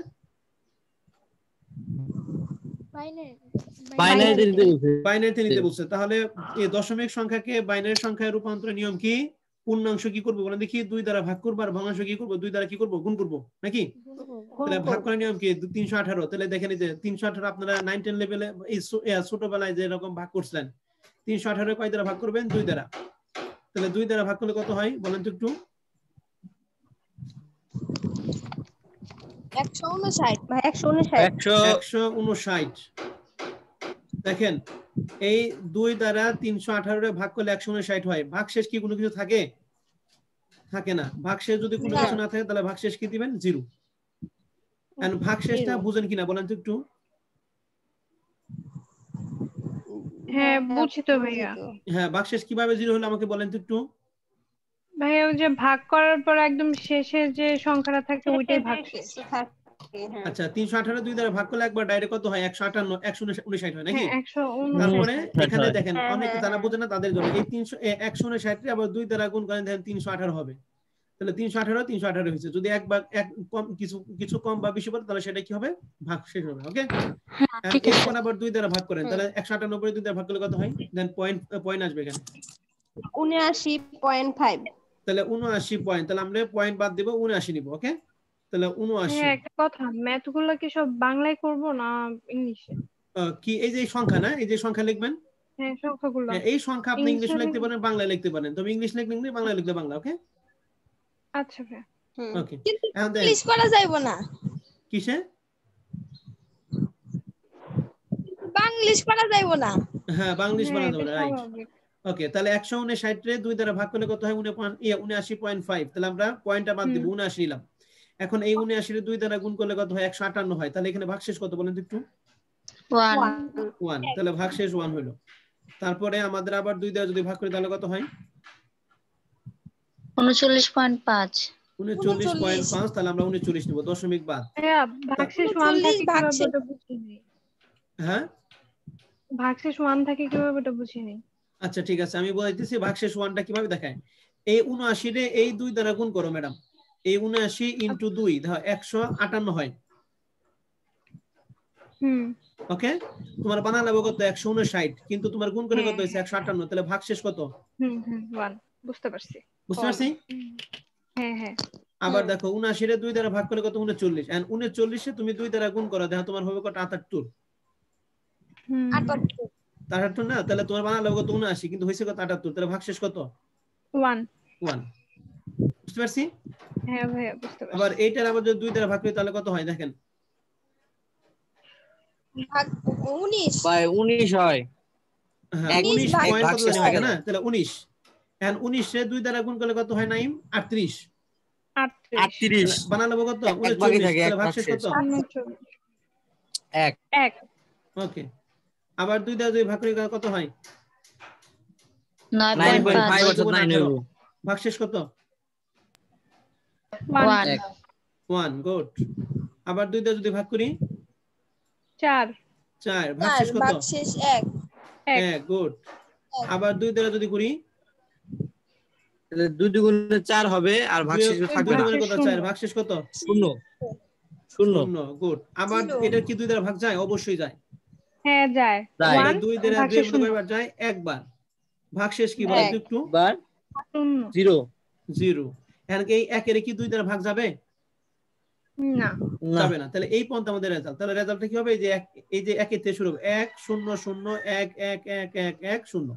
বাইনারিতে নিতে বলছে। তাহলে এই দশমিক সংখ্যাকে বাইনারি সংখ্যায় রূপান্তরের নিয়ম কি? পূর্ণাংশ কি করবো বলেন দেখি? 2 দ্বারা ভাগ করবো। আর ভগ্নাংশ কি করবো? 2 দ্বারা কি করবো? গুণ করবো নাকি? তাহলে ভাগ করার নিয়ম কি? 318। তাহলে দেখেন এই যে 318 আপনারা 9 10 লেভেলে এই ছোটবেলায় যে এরকম ভাগ করছিলেন, 318 কয় দ্বারা ভাগ করবেন? 2 দ্বারা। তাহলে 2 দ্বারা ভাগ করলে কত হয় বলেন তো একটু? 159 ভাই 159 দেখেন এই 2 দ্বারা 318 ভাগ করলে 159 হয়। ভাগশেষ কি কোনো কিছু থাকে? থাকে না। ভাগশেষ যদি কোনো কিছু না থাকে তাহলে ভাগশেষ কি দিবেন? 0। এন্ড ভাগশেষটা বুঝেন কিনা বলেন তো একটু? হ্যাঁ বুঝি তো ভাইয়া। হ্যাঁ, ভাগশেষ কিভাবে 0 হলো আমাকে বলেন তো একটু? ভাইয়া ওই যে ভাগ করার পর একদম শেষে যে সংখ্যাটা থাকে ওইটাই ভাগশেষ। আচ্ছা, 318 2 দ্বারা ভাগ করলে একবার ডাইরেক্ট কত হয়? 158 159 হয় নাকি? হ্যাঁ 159। তারপরে এখানে দেখেন অনেকে যারা বোঝে না তাদের জন্য এই 159 আবার 2 দ্বারা গুণ করেন দেখেন 318 হবে। তাহলে 318 হয়েছে। যদি এক বা এক কম কিছু কম বা বেশি পড়ে তাহলে সেটা কি হবে? ভাগশেষ হবে। ওকে, এরপর আবার 2 দ্বারা ভাগ করেন, তাহলে 198 2 দ্বারা ভাগ করলে কত হয়? দেন পয়েন্ট আসবে এখানে 79.5। তাহলে 79 পয়েন্ট। তাহলে আমরা পয়েন্ট বাদ দেব, 79 নিব। ওকে, তাহলে 79। হ্যাঁ একটা কথা, ম্যাথ গুলো কি সব বাংলায় করব না ইংলিশে? কি এই যে সংখ্যা না, এই যে সংখ্যা লিখবেন, হ্যাঁ সংখ্যাগুলো এই সংখ্যা আপনি ইংলিশে লিখতে পারেন, বাংলায় লিখতে পারেন। তবে ইংলিশ লিখলে ইংলিশ, বাংলায় লিখলে বাংলা। ওকে আচ্ছা ভাই। ওকে, কিন্তু ইংলিশ করা যাইবো না। কিসে? বাংলিশ করা যাইবো না। হ্যাঁ, বাংলিশ হ্যাঁ, বানা এটা যাবে, রাইট। স্বাভাবিক। ওকে, তাহলে 159 রে 2 দ্বারা ভাগ করলে কত হয়? 79.5। তাহলে আমরা পয়েন্টটা বাদ দিব, 79 নিলাম। এখন এই 79 রে 2 দ্বারা গুণ করলে কত হয়? 158 হয়। তাহলে এখানে ভাগশেষ কত বলেন তো একটু? 1। তাহলে ভাগশেষ 1 হলো। তারপরে আমাদের আবার 2 দ্বারা যদি ভাগ করি তাহলে কত হয়? 39.5। 39.5। তাহলে আমরা 39 নিব, দশমিক বাদ। ভাইয়া ভাগশেষ 1 থাকে কিভাবে ওটা বুঝিনি। হ্যাঁ, ভাগশেষ 1 থাকে কিভাবে ওটা বুঝিনি। আচ্ছা ঠিক আছে, আমি বলতেছি ভাগশেষ 1টা কিভাবে দেখায়। এই 79 রে এই 2 দ্বারা গুণ করো ম্যাডাম। এই 79 ইনটু 2 দেখো 158 হয়। ওকে, তোমার বানান লাগবে কত? 159, কিন্তু তোমার গুণ করে কত হইছে? 158। তাহলে ভাগশেষ কত? 1 বুঝতে পারছি। বুঝতে পারছি? হ্যাঁ হ্যাঁ। আবার দেখো 79 রে 2 দ্বারা ভাগ করলে কত? 39। এন্ড 39 এ তুমি 2 দ্বারা গুণ করো, দেখো তোমার হবে কত? 78। 78 না? তাহলে তোমার বানান লাগবে কত? 79, কিন্তু হইছে কত? 78। তাহলে ভাগশেষ কত? 1। বুঝতে পারছি? হ্যাঁ ভাইয়া বুঝতে পারছি। আবার এইটার আবার যদি 2 দ্বারা ভাগ করি তাহলে কত হয় দেখেন? ভাগ 19 ভাই 19 হয়। হ্যাঁ 19 পয়েন্ট কত জানি না? তাহলে 19 এন্ড 19 রে 2 দ্বারা গুণ করলে কত হয়? নাইম 38। 38 বানান লাগবে কত? 39। তাহলে ভাগশেষ কত? 1। ওকে, আবার 2 দ্বারা যদি ভাগ করি কত হয়? 9.5 অর্থাৎ 9 হইব। ভাগশেষ কত? 1 1। গুড। আবার 2 দ্বারা যদি ভাগ করি 4 4 ভাগশেষ কত ভাগশেষ 1 1 গুড আবার 2 দ্বারা যদি করি তাহলে 2 দুগুণে 4 হবে আর ভাগশেষ থাকবে না কত 4 ভাগশেষ কত 0 0 গুড আবার এটা কি 2 দ্বারা ভাগ যায় অবশ্যই যায় হ্যাঁ যায় যায়। 1 2 দ্বারা 2 এর মধ্যে কয়বার যায় একবার ভাগশেষ কি বলে একটু বার 0 0 এখন কি এই 1 এর কি 2 দ্বারা ভাগ যাবে না না যাবে না তাহলে এই পর্যন্ত আমাদের রেজাল্ট তাহলে রেজাল্টটা কি হবে এই যে 1 এর থেকে শুরু হবে 1 0 0 1 1 1 1 1 0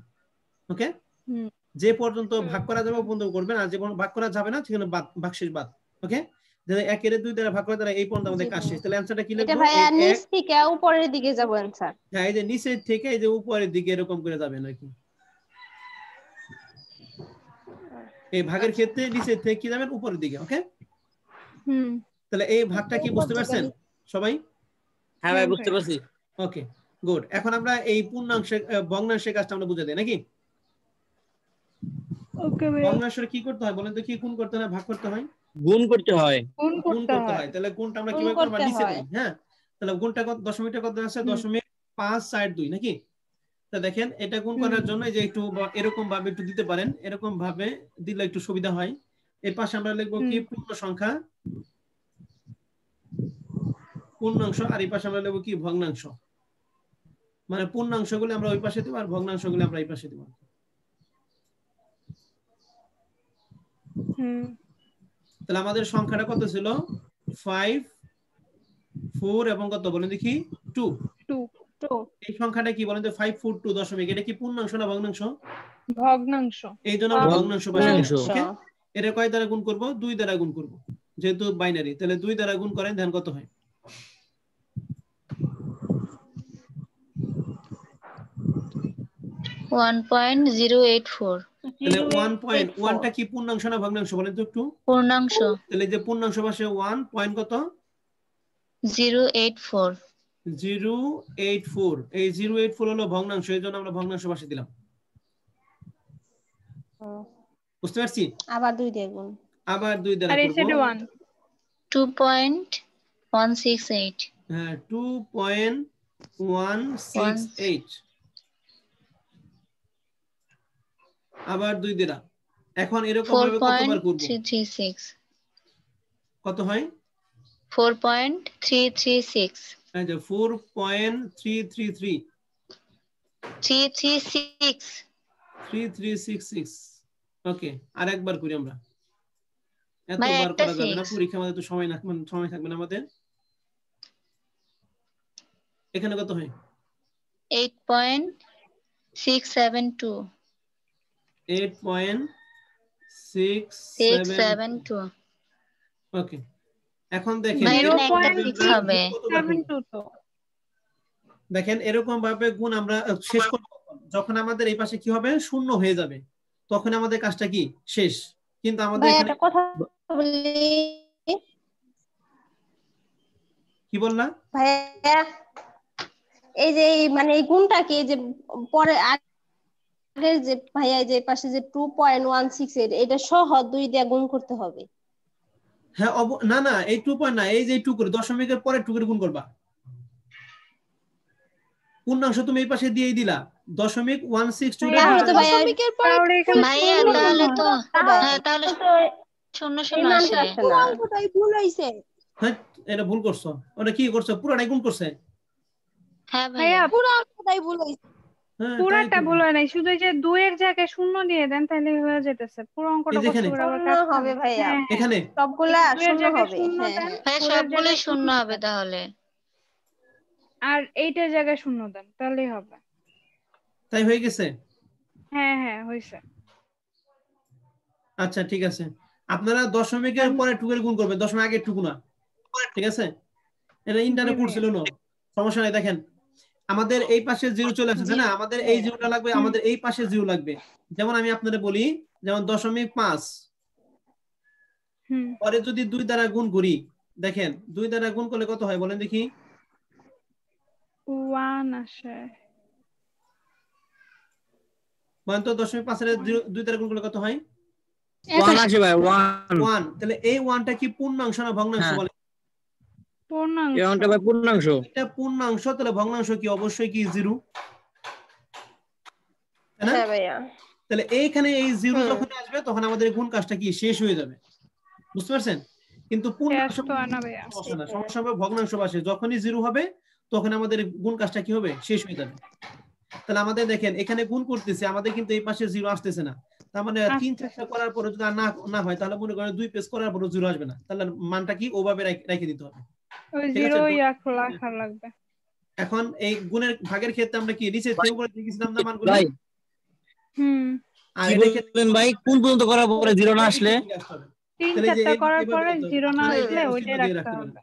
ওকে হুম। যে পর্যন্ত ভাগ করা যাবে ও পর্যন্ত করবেন আর যে পর্যন্ত ভাগ করা যাবে না সেখানে বাদ ভাগশেষ বাদ ওকে যদি 1 এর 2 দ্বারা ভাগ করা দ্বারা এই পর্যন্ত আমাদের কাজ শেষ তাহলে অ্যানসারটা কি এটা লিখবো ভাইয়া নিচ থেকে উপরের দিকে যাব आंसर হ্যাঁ এই যে নিচের থেকে এই যে উপরের দিকে এরকম করে যাবে নাকি এই ভাগের ক্ষেত্রে নিচের থেকে কি যাবেন উপরের দিকে ওকে হুম তাহলে এই ভাগটা কি বুঝতে পারছেন সবাই হ্যাঁ ভাই বুঝতে পারছি ওকে গুড এখন আমরা এই পূর্ণাংশের ভগ্নাংশের কাজটা আমরা বুঝে দেই নাকি ওকে ভাই ভগ্নাংশের কি করতে হয় বলেন তো কি গুণ করতে হয় ভাগ করতে হয় গুণ করতে হয় গুণ গুণ করতে করতে হয় হয় তাহলে গুণটা আমরা গুণ কিভাবে করব করতে নিচে হয়। করি হ্যাঁ তাহলে গুণটা কত দশমিকটা কত আছে 0.542 নাকি তা দেখেন এটা গুণ করার জন্য এই যে একটু এরকম ভাবে একটু দিতে পারেন এরকম ভাবে দিলে একটু সুবিধা হয় এর পাশে আমরা লিখব কি পূর্ণ সংখ্যা পূর্ণাংশ আর এই পাশে আমরা লিখব কি ভগ্নাংশ মানে পূর্ণাংশগুলো আমরা ওই পাশে দেব আর ভগ্নাংশগুলো আমরা এই পাশে দেব হুম তাহলে আমাদের সংখ্যাটা কত ছিল 5 4 এবং কত বলেন দেখি 2 2 এই সংখ্যাটা কি বলেন তো 542 দশমিক এটা কি পূর্ণাংশ না ভগ্নাংশ ভগ্নাংশ এই জন্য আমরা ভগ্নাংশ পাশে ভগ্নাংশ। ওকে এটা কয় দ্বারা গুণ করব 2 দ্বারা গুণ করব যেহেতু বাইনারি তাহলে 2 দ্বারা গুণ করেন ধ্যান কত হয় ওয়ান পয়েন্ট 084 তাহলে 1.1 টা কি পূর্ণাংশ না ভগ্নাংশ বলেন তো একটু পূর্ণাংশ তাহলে যে পূর্ণাংশ পাশে 1 পয়েন্ট কত 084 084 এই 084 হলো ভগ্নাংশ এজন্য আমরা ভগ্নাংশ পাশে দিলাম বুঝতে পারছি আবার 2 দিয়ে গুণ আবার 2 দ্বারা আর এই করব সাইডে 1 2.168 হ্যাঁ 2.168 আবার 2 দ্বারা এখন এরকম ভাবে কতবার করব 4.336 কত হয় 4.336 এই যে 4.333 336 3366 ওকে আরেকবার করি আমরা ভাই, এতবার একটা করা যাবে না six। পরীক্ষা আমাদের তো সময় থাকবে না আমাদের এখানে কত হয় 8.672 8.672 ওকে এখন দেখেন ভাই, এরকম এখানে একটা ভাবে six আমরা হবে। কতবার করব? 72 তো দেখেন এরকম ভাবে গুণ আমরা শেষ করব যখন আমাদের এই পাশে কি হবে শূন্য হয়ে যাবে তখন আমাদের কাজটা কি শেষ কিন্তু আমাদের ভাই এখানে একটা কথা বলি কি বললা ভাইয়া এই যে মানে এই গুণটা কি যে পরে আগের যে ভাইয়া যে পাশে যে 2.168 এটা সহ 2 দিয়ে গুণ করতে হবে হ্যাঁ না না এই 2 পয়েন্ট না এই যে 2 করে দশমিকের পরে 2 করে গুণ করবা পূর্ণাংশ তুমি এই পাশে দিয়েই দিলা দশমিক 162 তাহলে তো ভাইয়া দশমিকের পরে তাহলে এখানে ভাইয়া শূন্য তাহলে তো তাহলে হ্যাঁ তাহলে তো শূন্য এই শূন্য মানটা আসে আসে পুরো না অঙ্কটাই ভুল হইছে হ্যাঁ এটা ভুল করছো ওটা কি করছো পুরোটাই গুণ করছে হ্যাঁ ভাইয়া ভাইয়া পুরো অঙ্কটাই ভুল হইছে হ্যাঁ পুরাটা তাই তো। ভুল হয় নাই শুধু এই যে 2 এর জায়গায় শূন্য দিয়ে দেন তাহলে হয়ে যেতেছে পুরো অঙ্কটা এই যে কষ্ট এখানে। করে আবার শূন্য কাটতে হবে ভাইয়া। হ্যাঁ, এখানে সবগুলা দুইয়ের শূন্য জায়গায় হবে শূন্য হ্যাঁ দেন, হ্যাঁ ভাইয়া পুরোর সবগুলোই জায়গায় শূন্য শূন্য হবে দেন। তাহলে আর এইটার জায়গায় শূন্য দেন তাহলেই হবে তাই হয়ে গেছে হ্যাঁ হ্যাঁ হয়েছে আচ্ছা ঠিক আছে আপনারা দশমিকের পরে 2 এর গুণ করবেন দশমিক আগে 2 না ঠিক আছে এটা ইন্টারনেট জি পড়ছিল না সমস্যা নাই দেখেন আমাদের এই পাশে 0 চলে আসছে না আমাদের এই 0টা লাগবে আমাদের এই পাশে 0 লাগবে যেমন আমি আপনাদের বলি যেমন 0.5 হুম পরে যদি 2 দ্বারা গুণ করি দেখেন 2 দ্বারা গুণ করলে কত হয় বলেন দেখি 1 আসে বলেন তো 0.5 এর 2 দ্বারা গুণ করলে কত হয় 1 আসে ভাই 1 1 তাহলে এই 1টা কি পূর্ণাংশ না ভগ্নাংশ হ্যাঁ। বলেন পূর্ণাংশ এমনটা ভাই পূর্ণাংশ। এটা পূর্ণাংশ, তাহলে ভগ্নাংশ কি অবশ্যই কি 0, তাই না? হ্যাঁ ভাইয়া। তাহলে এইখানে এই 0 যখন আসবে তখন আমাদের গুণ কাজটা কি শেষ হয়ে যাবে, বুঝতে পারছেন? কিন্তু পূর্ণাংশ তো আনা ভাইয়া। সমস্যা না, সমস্যা হবে ভগ্নাংশ পাশে যখনই 0 হবে তখন আমাদের গুণ কাজটা কি হবে, শেষ হয়ে যাবে। তাহলে আমাদের দেখেন এখানে গুণ করতেছে, আমাদের কিন্তু এই পাশে 0 আসতেছে না, তার মানে 3-4টা করার পরে যদি আর না হয় তাহলে মনে করেন 2 পেজ করার পরে 0 আসবে না, তাহলে মানটা কি ওভাবে রেখে দিতে হবে, ওই ঠিক আছে? 0 লেখা লাগবে। এখন এই গুণের ভাগের ক্ষেত্রে আমরা কি নিচে থেকে উপরে লিখেছিলাম না মানগুলো, ভাই আর কি এটা ক্ষেত্রে বললেন ভাই, কোন পর্যন্ত করার পরে 0 না আসলে? তাহলে যে 3-4টা করার এভাবে পরে রাখতে হবে। 0 না আপনারা এই যে আসলে arrow ওইটাই symbol দিয়ে রাখতে রাখতে পারেন। হবে।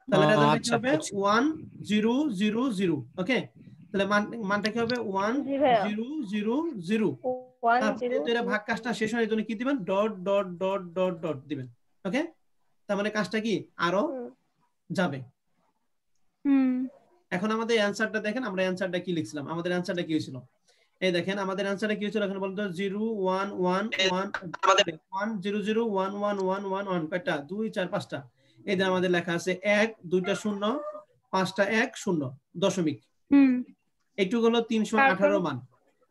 তাহলে রেজাল্টটা কি আচ্ছা, হবে বুঝছি। 1 0 0 0, ওকে? তাহলে মানটা কি হবে 1 জি ভাইয়া। 0 0 0। 1 তারপরে 0 এটা ভাগ কাজটা শেষ হওয়ার জন্য কি দিবেন, dot dot dot dot dot দিবেন, ওকে? তার মানে কাজটা কি আরো যাবে। এখন আমাদের অ্যানসারটা দেখেন, আমরা অ্যানসারটা কি লিখছিলাম, আমাদের অ্যানসারটা কি হয়েছিল, এই দেখেন আমাদের অ্যানসারটা কি হয়েছিল, এখন বলতো 0 1 1 1 1 0 0 1 1 1 1 1 কয়টা 2 4 5টা, এই যে আমাদের লেখা আছে 1 2টা 0 5টা 1 0 দশমিক, এইটুকু হলো 318 মান।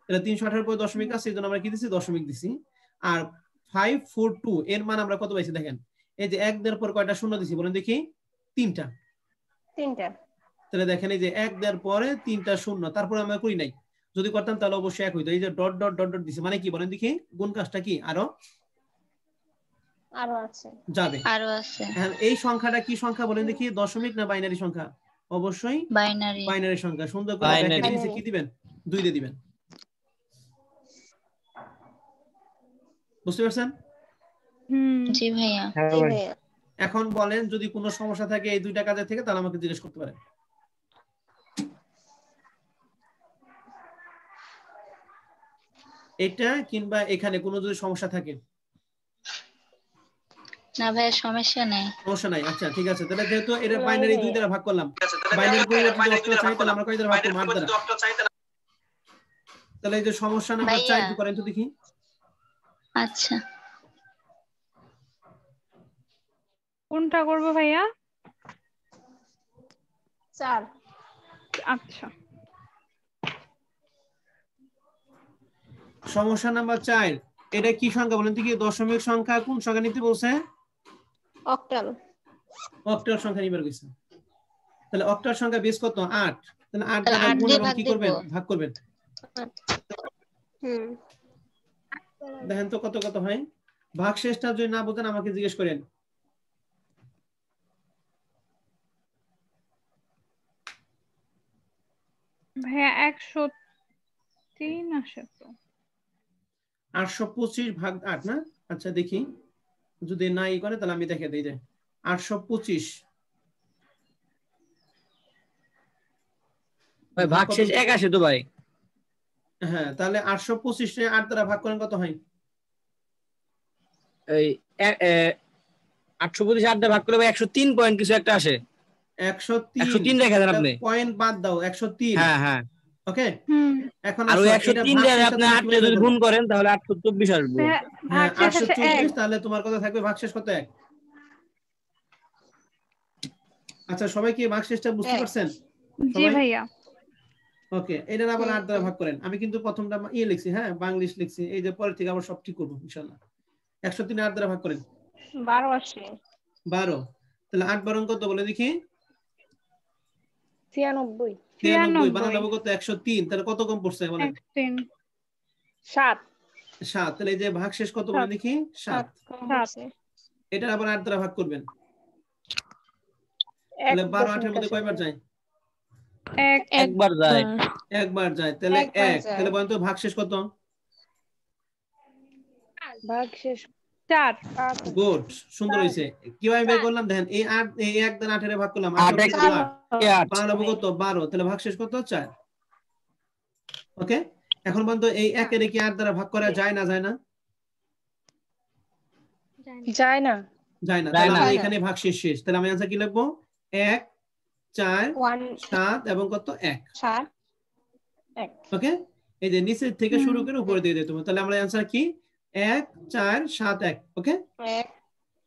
তাহলে 318 পরে দশমিক আছে, এইজন্য আমরা কি দিছি, দশমিক দিছি। আর 542 এর মান আমরা কত পাইছি দেখেন, এই যে 1 দেওয়ার পর কয়টা শূন্য দিছি বলেন দেখি, 3টা। তাহলে দেখেন এই যে 1 দেওয়ার পরে 3টা শূন্য, তারপরে আমরা করি নাই, যদি করতাম তাহলে অবশ্যই 1 হইতো। এই যে ডট ডট ডট ডট দিছি মানে কি বলেন দেখি, গুণ কাজটা কি আরো আছে যাবে। আরো আছে। হ্যাঁ, এই সংখ্যাটা কি সংখ্যা বলেন দেখি, দশমিক না বাইনারি সংখ্যা? অবশ্যই বাইনারি সংখ্যা। সুন্দর করে ব্র্যাকেটের নিচে কি দিবেন, 2 দিয়ে দিবেন, বুঝতে পারছেন? জি ভাইয়া। এখন বলেন যদি কোনো সমস্যা থাকে এই দুইটা কাজের থেকে তাহলে আমাকে জিজ্ঞেস করতে পারেন। এটা কিংবা এখানে কোনো যদি সমস্যা থাকে। না ভাই সমস্যা নাই। সমস্যা নাই, আচ্ছা ঠিক আছে। তাহলে যেহেতু এটা বাইনারি 2 দ্বারা ভাগ করলাম, বাইনারি পরিবর্তে অক্টাল চাই তাহলে আমরা কয় দ্বারা ভাগ করব, 8 দ্বারা। তাহলে এই যে সমস্যা নাম্বার 4 কি করেন তো দেখি। আচ্ছা কোনটা করব ভাইয়া? 4। আচ্ছা সমস্যা নাম্বার 4, এটা কি সংখ্যা বলেন তো কি, দশমিক সংখ্যা কোন সংখ্যা নিতে বলছে, অক্টাল। অক্টাল সংখ্যা নিবার কইছে। তাহলে অক্টাল সংখ্যা বেস কত, 8। তাহলে 8 দ্বারা গুণ এবং কি করবেন, ভাগ করবেন। দেখেন তো কত কত হয়, ভাগ শেষটা যদি না বুঝেন আমাকে জিজ্ঞেস করেন। ভাইয়া 103 আসে তো। 825 ভাগ 8 না, আচ্ছা দেখি যদি না ই করে তাহলে আমি দেখে দিই যে 825 ভাই ভাগ শেষ 1 আসে তো ভাই। হ্যাঁ তাহলে 825 কে 8 দ্বারা ভাগ করেন কত হয়, এই 825 8 দ্বারা ভাগ করলে ভাই 103 পয়েন্ট কিছু একটা আসে। 103 দেখা দেন আপনি, পয়েন্ট বাদ দাও 103। হ্যাঁ হ্যাঁ ওকে। এখন আর ওই 103 দ্বারা আপনি 8 কে যদি গুণ করেন তাহলে 824 আসবে। হ্যাঁ 824, তাহলে তোমার কথা থাকবে ভাগশেষ কত, 1। আচ্ছা সবাই কি ভাগশেষটা বুঝতে পারছেন? জি ভাইয়া। ওকে, এটা আবার 8 দ্বারা ভাগ করেন। আমি কিন্তু প্রথমটা লিখছি, হ্যাঁ বাংলিশ লিখছি, এই যে পরে থেকে আবার সব ঠিক করব ইনশাআল্লাহ। 103 8 দ্বারা ভাগ করেন 12 আসে। 12। তাহলে 8 12 কত বলে দেখি, 93। 93 বানাবো কত, 103। তাহলে কত কম পড়ছে বলেন, 7। 7। তাহলে এই যে ভাগশেষ কত বলে দেখি, 7। এটা আবার 8 দ্বারা ভাগ করবেন, তাহলে 12 8 এর মধ্যে কয়বার যায়, একবার যায়। একবার যায়। তাহলে 1। তাহলে বলেন তো ভাগশেষ কত, ভাগশেষ 4। গুড, সুন্দর হইছে। কিভাবে বের করলাম দেখেন, এই 8 এই 1 দ্বারা 8 এর ভাগ করলাম, 8 বানাবো কত 12। তাহলে ভাগশেষ কত, 4। ওকে। এখন বলেন তো এই 1 এর কি 8 দ্বারা ভাগ করা যায় না, যায় না? যায় না। যায় না। তাহলে আমরা এখানে ভাগশেষ শেষ। তাহলে আমি आंसर কি লিখবো, 1 4 7 এবং কত 1 7 1। ওকে। এই যে নিচে থেকে শুরু করে উপরে দিয়ে দিতে হবে। তাহলে আমরা आंसर কি 1 4 7 1। ওকে, 1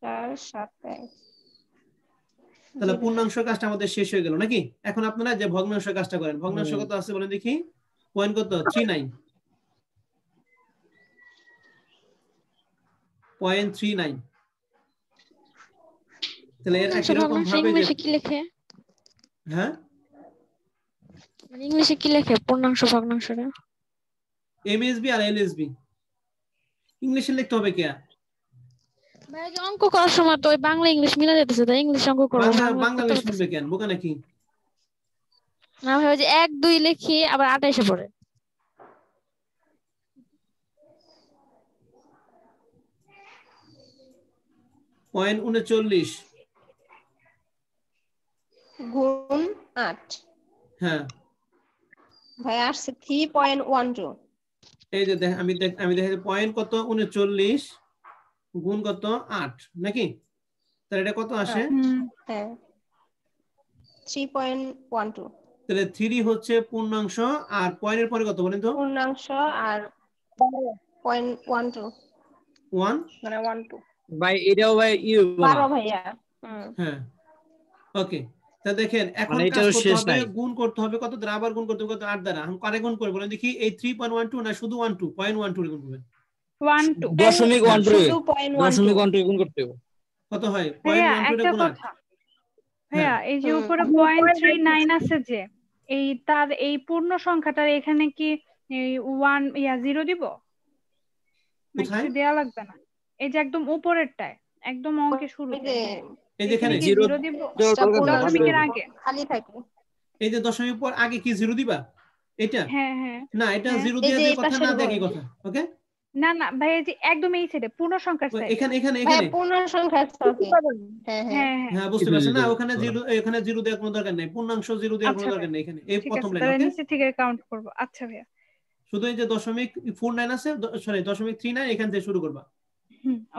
4 7 1। তাহলে পূর্ণাংশ কাজটা আমাদের শেষ হয়ে গেল নাকি? এখন আপনারা যে ভগ্নাংশ কাজটা করেন, ভগ্নাংশ কত আছে বলেন দেখি? পয়েন্ট কত? 39 0.39। তাহলে এর একই রকম ভাবে যে ইংলিশে কি লেখে? হ্যাঁ মানে ইংলিশে কি লেখে পূর্ণাংশ ভগ্নাংশটা? এমএসবি আর এলএসবি ইংলিশে লিখতে হবে কি? ভাই যে অঙ্ক করার সময় তো ওই বাংলা ইংলিশ মিলা যেতেছে, তাই ইংলিশ অঙ্ক করব। বাংলাদেশ মিলবে কেন? বোকা নাকি? না ভাই ওই যে 1 2 লিখি আবার 28 পড়ে। পয়েন্ট 39 গুণ 8 হ্যাঁ ভাই আসছে 3.12। এই যে আমি দেখাই পয়েন্ট কত? 39 গুণ কত? 8 নাকি? তাহলে এটা কত আসে? হ্যাঁ 3.12 তাহলে 3 হচ্ছে পূর্ণাংশ আর পয়েন্টের পরে কত বলেন তো? পূর্ণাংশ আর 0.12 1 মানে 12 ভাই এটাও ভাই 12 ভাইয়া। হ্যাঁ ওকে। তা দেখেন এখন মানে কাজ এটারও করতে শেষ হবে, নাই। গুণ করতে হবে কত দ্বারা? আবার গুণ করতে হবে কত? 8 দ্বারা। এখন কারে গুণ করব বলেন দেখি? এই 3.12 না শুধু 12 0.12 গুণ করবেন? 12 দশমিক 12 শুধু 0.12 দশমিক 12 গুণ করতে হবে। কত হয়? ভাইয়া 0.12 একটা গুণ 8 কথা, ভাইয়া এই যে হুম। উপরে 0.39 আছে যে, এই তার এই পূর্ণ সংখ্যাটার এখানে কি এই 0 দিব? না কোথায়? কিছু দেয়া লাগবে না? এই যে একদম উপরেরটায়, একদম অঙ্কের শুরুতে এই যে এখানে এখানে কি 0 দিব? দশমিকের আগে? খালি থাকে। এই যে দশমিক পর আগে কি 0 দিবা? এটা হ্যাঁ হ্যাঁ না, এটা হ্যাঁ। 0 এই দিয়ে যে যে এই কথা পাশের না ঘর। দেখি কথা। ওকে না না ভাই এই যে একদম এই সাইডে পূর্ণ সংখ্যার সাইডে। এখানে এখানে ভাইয়া এখানে পূর্ণ সংখ্যা থাকে। হ্যাঁ হ্যাঁ হ্যাঁ হ্যাঁ হ্যাঁ বুঝতে পারছেন না? ওখানে 0, এখানে 0 দেওয়ার কোনো দরকার নেই, পূর্ণাংশ 0 দেওয়ার কোনো আচ্ছা দরকার ভাইয়া, নেই এখানে। এই ঠিক প্রথম আছে লাইন। তাহলে ওকে নিচে থেকে কাউন্ট করব। আচ্ছা ভাইয়া শুধু এই যে দশমিক 49 আছে, সরি দশমিক 39 এখান থেকে শুরু করবা।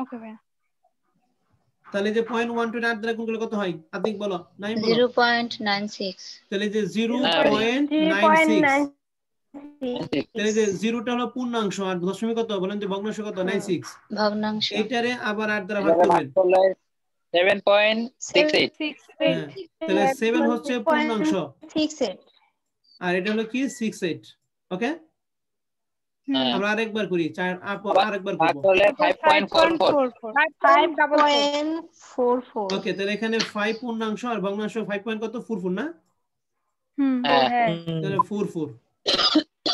ওকে ভাইয়া। তাহলে যে 0.12 8 দ্বারা গুণ করলে কত হয়? আদিক বলো, নাইম বলো। 0.96 তাহলে যে 0.96 তাহলে যে 0টা হলো পূর্ণাংশ আর দশমিক কত বলেন তো? ভগ্নাংশ কত? 96। ভগ্নাংশ। এইটারে আবার 8 দ্বারা ভাগ করবেন। 7.68 হ্যাঁ তাহলে 7 হচ্ছে পূর্ণাংশ 6 আর এটা হলো কি 68। ওকে আমরা আরেকবার করি, আরেকবার ভাগ করব। করলে 5.44 5.44 ওকে তাহলে এখানে 5 পূর্ণাংশ আর ভগ্নাংশ 5 পয়েন্ট কত? 44 না? হ্যাঁ তাহলে 44।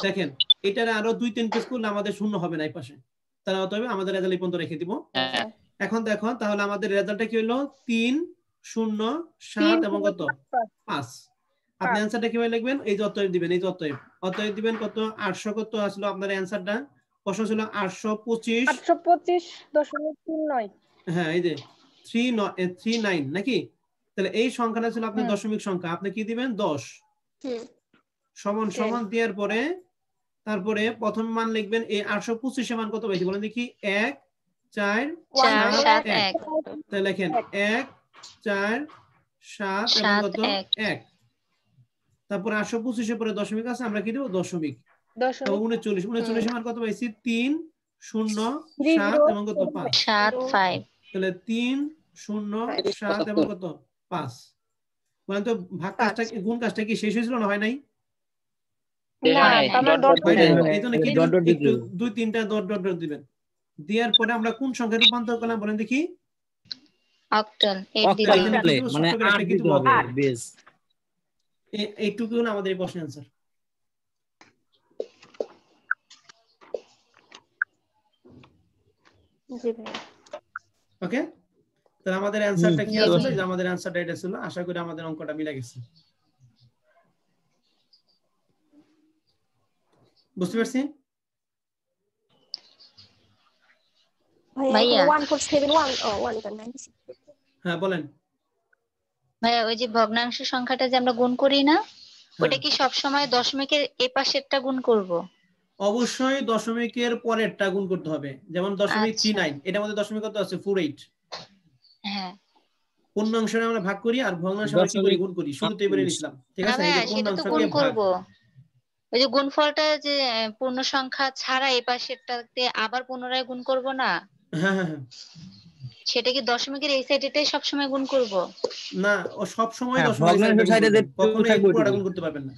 দেখেন এটারে আরো 2-3 পেজ করলে আমাদের শূন্য হবে না এই পাশে, তাহলে অতএব আমাদের রেজাল্ট এই পর্যন্ত রেখে দিব। হ্যাঁ এখন দেখো তাহলে আমাদের রেজাল্টটা কি হলো? 3 0 7 এবং কত? 5। আপনি অ্যানসারটা কিভাবে লিখবেন? এই যে অতএব দিবেন, এই যে অতএব দিবেন কত? 800 কত আসলো আপনার অ্যানসারটা? প্রশ্ন ছিল 825.39 হ্যাঁ এই যে 39 নাকি? তাহলে এই সংখ্যাটা ছিল আপনার দশমিক সংখ্যা, আপনি কি দিবেন? 10 সমান সমান দেওয়ার পরে তারপরে প্রথম মান লিখবেন। এই 825 এর মান কত পাইছি বলেন দেখি? 1 4 7 1। তাহলে লেখেন 1 4 7 এবং কত? 1। তারপর 825 এর পরে দশমিক আছে, আমরা কি দেব? দশমিক। তারপর 39 এর মান কত পাইছি? 3 0 7 এবং কত? 5। 7 5 তাহলে 3 0 7 এবং কত? 5। বলেন তো ভাগ কাজটা গুণ কাজটা কি শেষ হয়েছিল না হয় নাই? এই জন্য কি একটু 2-3টা ডট ডট ডট দিবেন। দেওয়ার পরে আমরা কোন সংখ্যায় রূপান্তর করলাম বলেন দেখি? অক্টাল 8 অক্টাল দিলাম। মানে 8 দিতে হবে বেস। এইটুকু হলো আমাদের এই প্রশ্নের অ্যানসার। জি ভাই ওকে তাহলে আমাদের অ্যানসারটা কি আসলে? যে আমাদের অ্যানসারটা এটা ছিল। আশা করি আমাদের অঙ্কটা মিলে গেছে। বুঝতে পারছি? ভাইয়া 1471 ও 196 হ্যাঁ বলেন। ভাইয়া ওই যে ভগ্নাংশ সংখ্যাটা যে আমরা গুণ করি না, ওটা কি সব সময় দশমিকের এই পাশেরটা গুণ করব? অবশ্যই দশমিকের পরেরটা গুণ করতে হবে। যেমন দশমিক 39 এটার মধ্যে দশমিক কত আছে? 48। হ্যাঁ পূর্ণাংশে আমরা ভাগ করি আর ভগ্নাংশে আমরা কি করি? গুণ করি। শুরুতেই বলে নিছিলাম, ঠিক না আছে? এই ভাইয়া যে সেটা তো গুণ পূর্ণাংশকে ভাগ। করব, ওই যে গুণফলটা যে পূর্ণ সংখ্যা ছাড়া এই পাশেরটাতে আবার পুনরায় গুণ করব না? হ্যাঁ হ্যাঁ হ্যাঁ সেটা কি দশমিকের এই সাইডেটাই সব সময় গুণ করব? না, ও সব সময় হ্যাঁ, দশমিক ভগ্নাংশ সাইডে যে কখনো থাকবে পুরোটা ওইটুকুই। গুণ করতে পারবেন না।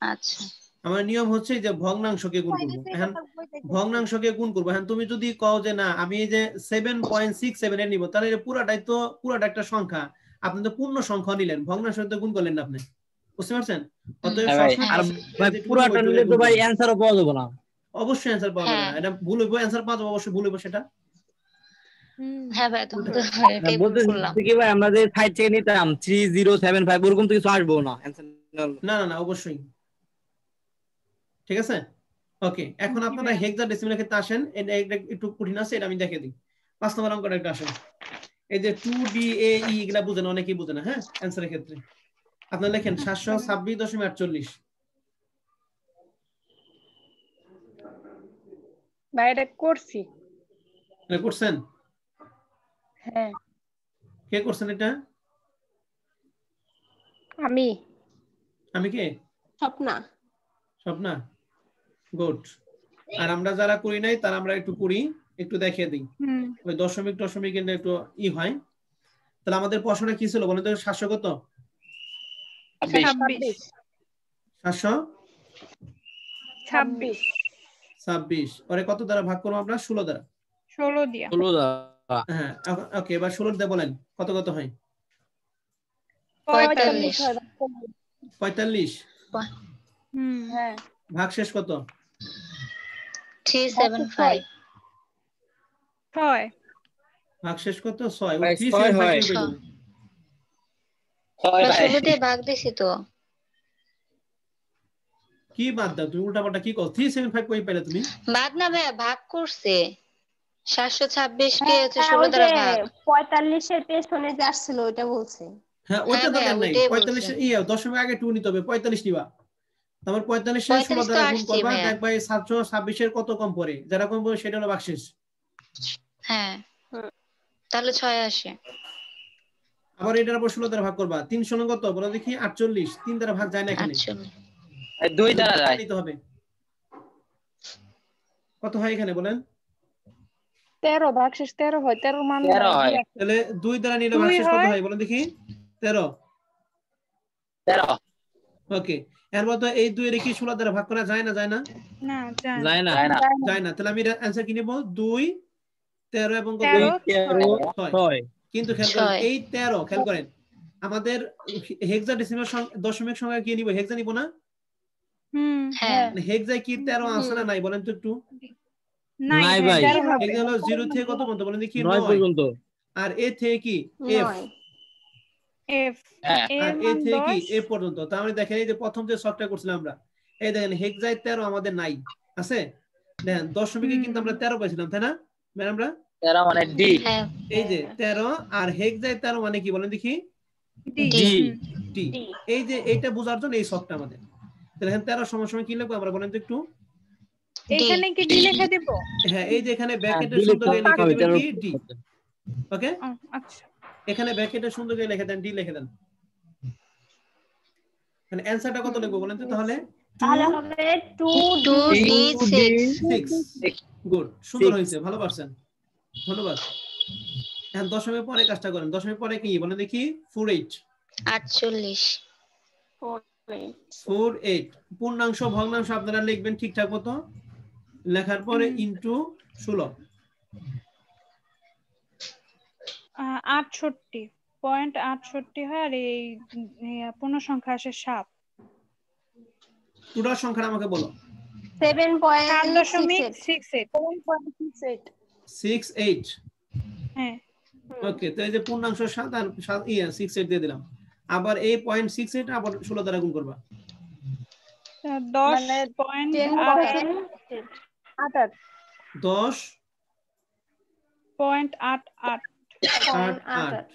আচ্ছা আমার নিয়ম হচ্ছে যে ভগ্নাংশকে গুণ করব। এখন ভগ্নাংশকে গুণ করব। এখন তুমি যদি কও যে না আমি এই যে 7.67 এর নিব, তাহলে এটা পুরাটা একটা সংখ্যা, আপনি তো পূর্ণ সংখ্যা নিলেন, ভগ্নাংশ তো গুণ করলেন না আপনি, বুঝতে পারছেন? অতএব হ্যাঁ ভাই। সবসময় আর দশমিকের ভাই যেটুকু পুরাটা ওইটুকুই নিলে তো গুণ ভাই করবেন। অ্যানসারও পাওয়া যাবে না। অবশ্যই অ্যান্সার পাওয়া যাবে না, হ্যাঁ এটা ভুল হইব, অ্যান্সার পাওয়া যাবে অবশ্যই ভুল হইব সেটা। হ্যাঁ ভাই, তখন তো এটাই ভুল বলতে করলাম। কি ভাই আমরা যে সাইড থেকে নিতাম 3075 ওরকম তো কিছু আসবো না answer না না না, অবশ্যই। ঠিক আছে, ওকে। এখন আপনারা হেক্সাডেসিমালের ক্ষেত্রে আসেন, এটা একটু কঠিন আছে, এটা আমি দেখিয়ে দিই। 5 নম্বর অঙ্কটা একটা আসেন। এই যে 2DAE এগুলা বুঝেন, অনেকেই বুঝে না। হ্যাঁ, অ্যানসারের ক্ষেত্রে আপনারা লেখেন 726.48। ভাই এটা করছি। এটা করছেন? হ্যাঁ কে করছেন এটা? আমি আমি কে? স্বপ্না। স্বপ্না, গুড। আর আমরা যারা করি নাই তারা আমরা একটু করি, একটু দেখিয়ে দিই। ওই দশমিক একটু হয়। তাহলে আমাদের প্রশ্নটা কি ছিল বলেন তো? 700 কত? 26 726। পরে কত দ্বারা ভাগ করবো আমরা? 16 দ্বারা। 16 দিয়া। 16 দা। হ্যাঁ, ওকে। এবার 16 দিয়ে বলেন কত কত হয়? 45। 45। হ্যাঁ ভাগ শেষ কত? 375। 6 ভাগ শেষ কত? 6। ভাই, 6 হয়। 6 হয় ভাই। 16 দিয়ে ভাগ দিছি তো। কি বাদ দাও তুমি, উল্টাপাল্টা কি কও? 375 কই পেলে তুমি? বাদ না ভাই, ভাগ করছে। 726 কে হচ্ছে হ্যাঁ, 16 ওই যে দ্বারা ভাগ। 45 এর পেছনে যে আসছিল ওইটা বলছে। হ্যাঁ, ওইটা হ্যাঁ ভাইয়া, দরকার নাই। ওইটাই 45 বলছে। দশমিক আগে 2 নিতে হবে, 45 নিবা। তারপর 45 এর 16 45 তো দ্বারা গুণ আসছে করবা, ভাইয়া। দেখবা এই 726 এর কত কম পড়ে, যারা কম পড়ে সেটা হলো ভাগশেষ। হ্যাঁ, তাহলে 6 আসে। আবার এটার উপর 16 দ্বারা ভাগ করবা। 3 কত বলো দেখি? 48। 3 দ্বারা ভাগ যায় না এখানে, 48। 2 দ্বারা যায়। নিতে হবে। কত হয় এখানে বলেন? 13 ভাগশেষ 13 হয়। 13 মান 13 হয়। তাহলে 2 দ্বারা নিলে 2 ভাগশেষ কত হয়। হয় বলেন দেখি? 13। 13 ওকে। এরপর তো এই 2 এর কি 16 দ্বারা ভাগ করা যায় না? যায় না? না জান। যায় না। যায় না। যায় না। তাহলে আমি অ্যানসার কি নেব? 2, 13 এবং কত? 13 6। 6 কিন্তু খেয়াল করেন 6। এই 13, খেয়াল করেন আমাদের হেক্সাডেসিমাল দশমিক সংখ্যা কি নিব? হেক্সা নিব না? হ্যাঁ হেক্সায় কি 13 আছে না নাই বলেন তো একটু? নাই নাই ভাই, ভাই। কি হবে? হেক্সা হলো 0 থেকে কত পর্যন্ত বলেন দেখি? 9 9। পর্যন্ত। আর এ থেকে কি? এফ। 9। এফ হ্যাঁ। আর এর এ মান থেকে কি? 10। এ পর্যন্ত। তার মানে দেখেন এই যে প্রথম যে সফটওয়্যার করছিলাম আমরা, এই দেখেন হেক্সায় 13 আমাদের নাই, আছে? দেখেন দশমিকে কিন্তু আমরা 13 পাইছিলাম, তাই না ম্যাডামরা? 13 মানে ডি। হ্যাঁ এই যে 13 আর হেক্সায় 13 মানে কি বলেন দেখি? D G. টি। এই যে এইটা বোঝার জন্য এই সফটটা আমাদের। তাহলে এখানে 13 সময় কি লিখবো আমরা বলেন তো একটু? ডি। এখানে কি ডি লিখে দেব? হ্যাঁ, এই যে এখানে হ্যাঁ, ব্র্যাকেটের দিলে সুন্দর করে লিখে হবে দিবেন কি? ডি। ওকে, ও, আচ্ছা। এখানে ব্র্যাকেটের সুন্দর করে লিখে দেন, ডি লিখে দেন। মানে অ্যানসারটা কত লিখবো বলেন তো তাহলে? তাহলে হবে 2D6। 6। গুড, সুন্দর হয়েছে, ভালো পারছেন, ধন্যবাদ। এখন দশমিক পরে কাজটা করেন। দশমিক পরে কি বলেন দেখি? 48। 48। 48 পূর্ণাংশ ভগ্নাংশ আপনারা লিখবেন ঠিকঠাক মতো, লেখার পরে ইনটু 16। 68.68 হয়, আর এই পূর্ণ সংখ্যা আসে 7। টোটাল সংখ্যাটা আমাকে বলো। 7.68। 68। হ্যাঁ ওকে, তো এই যে পূর্ণাংশ 7 আর 68 দিয়ে দিলাম। আবার এই 0.68 আবার 16 দ্বারা গুণ করবা। 10.88। 10.88।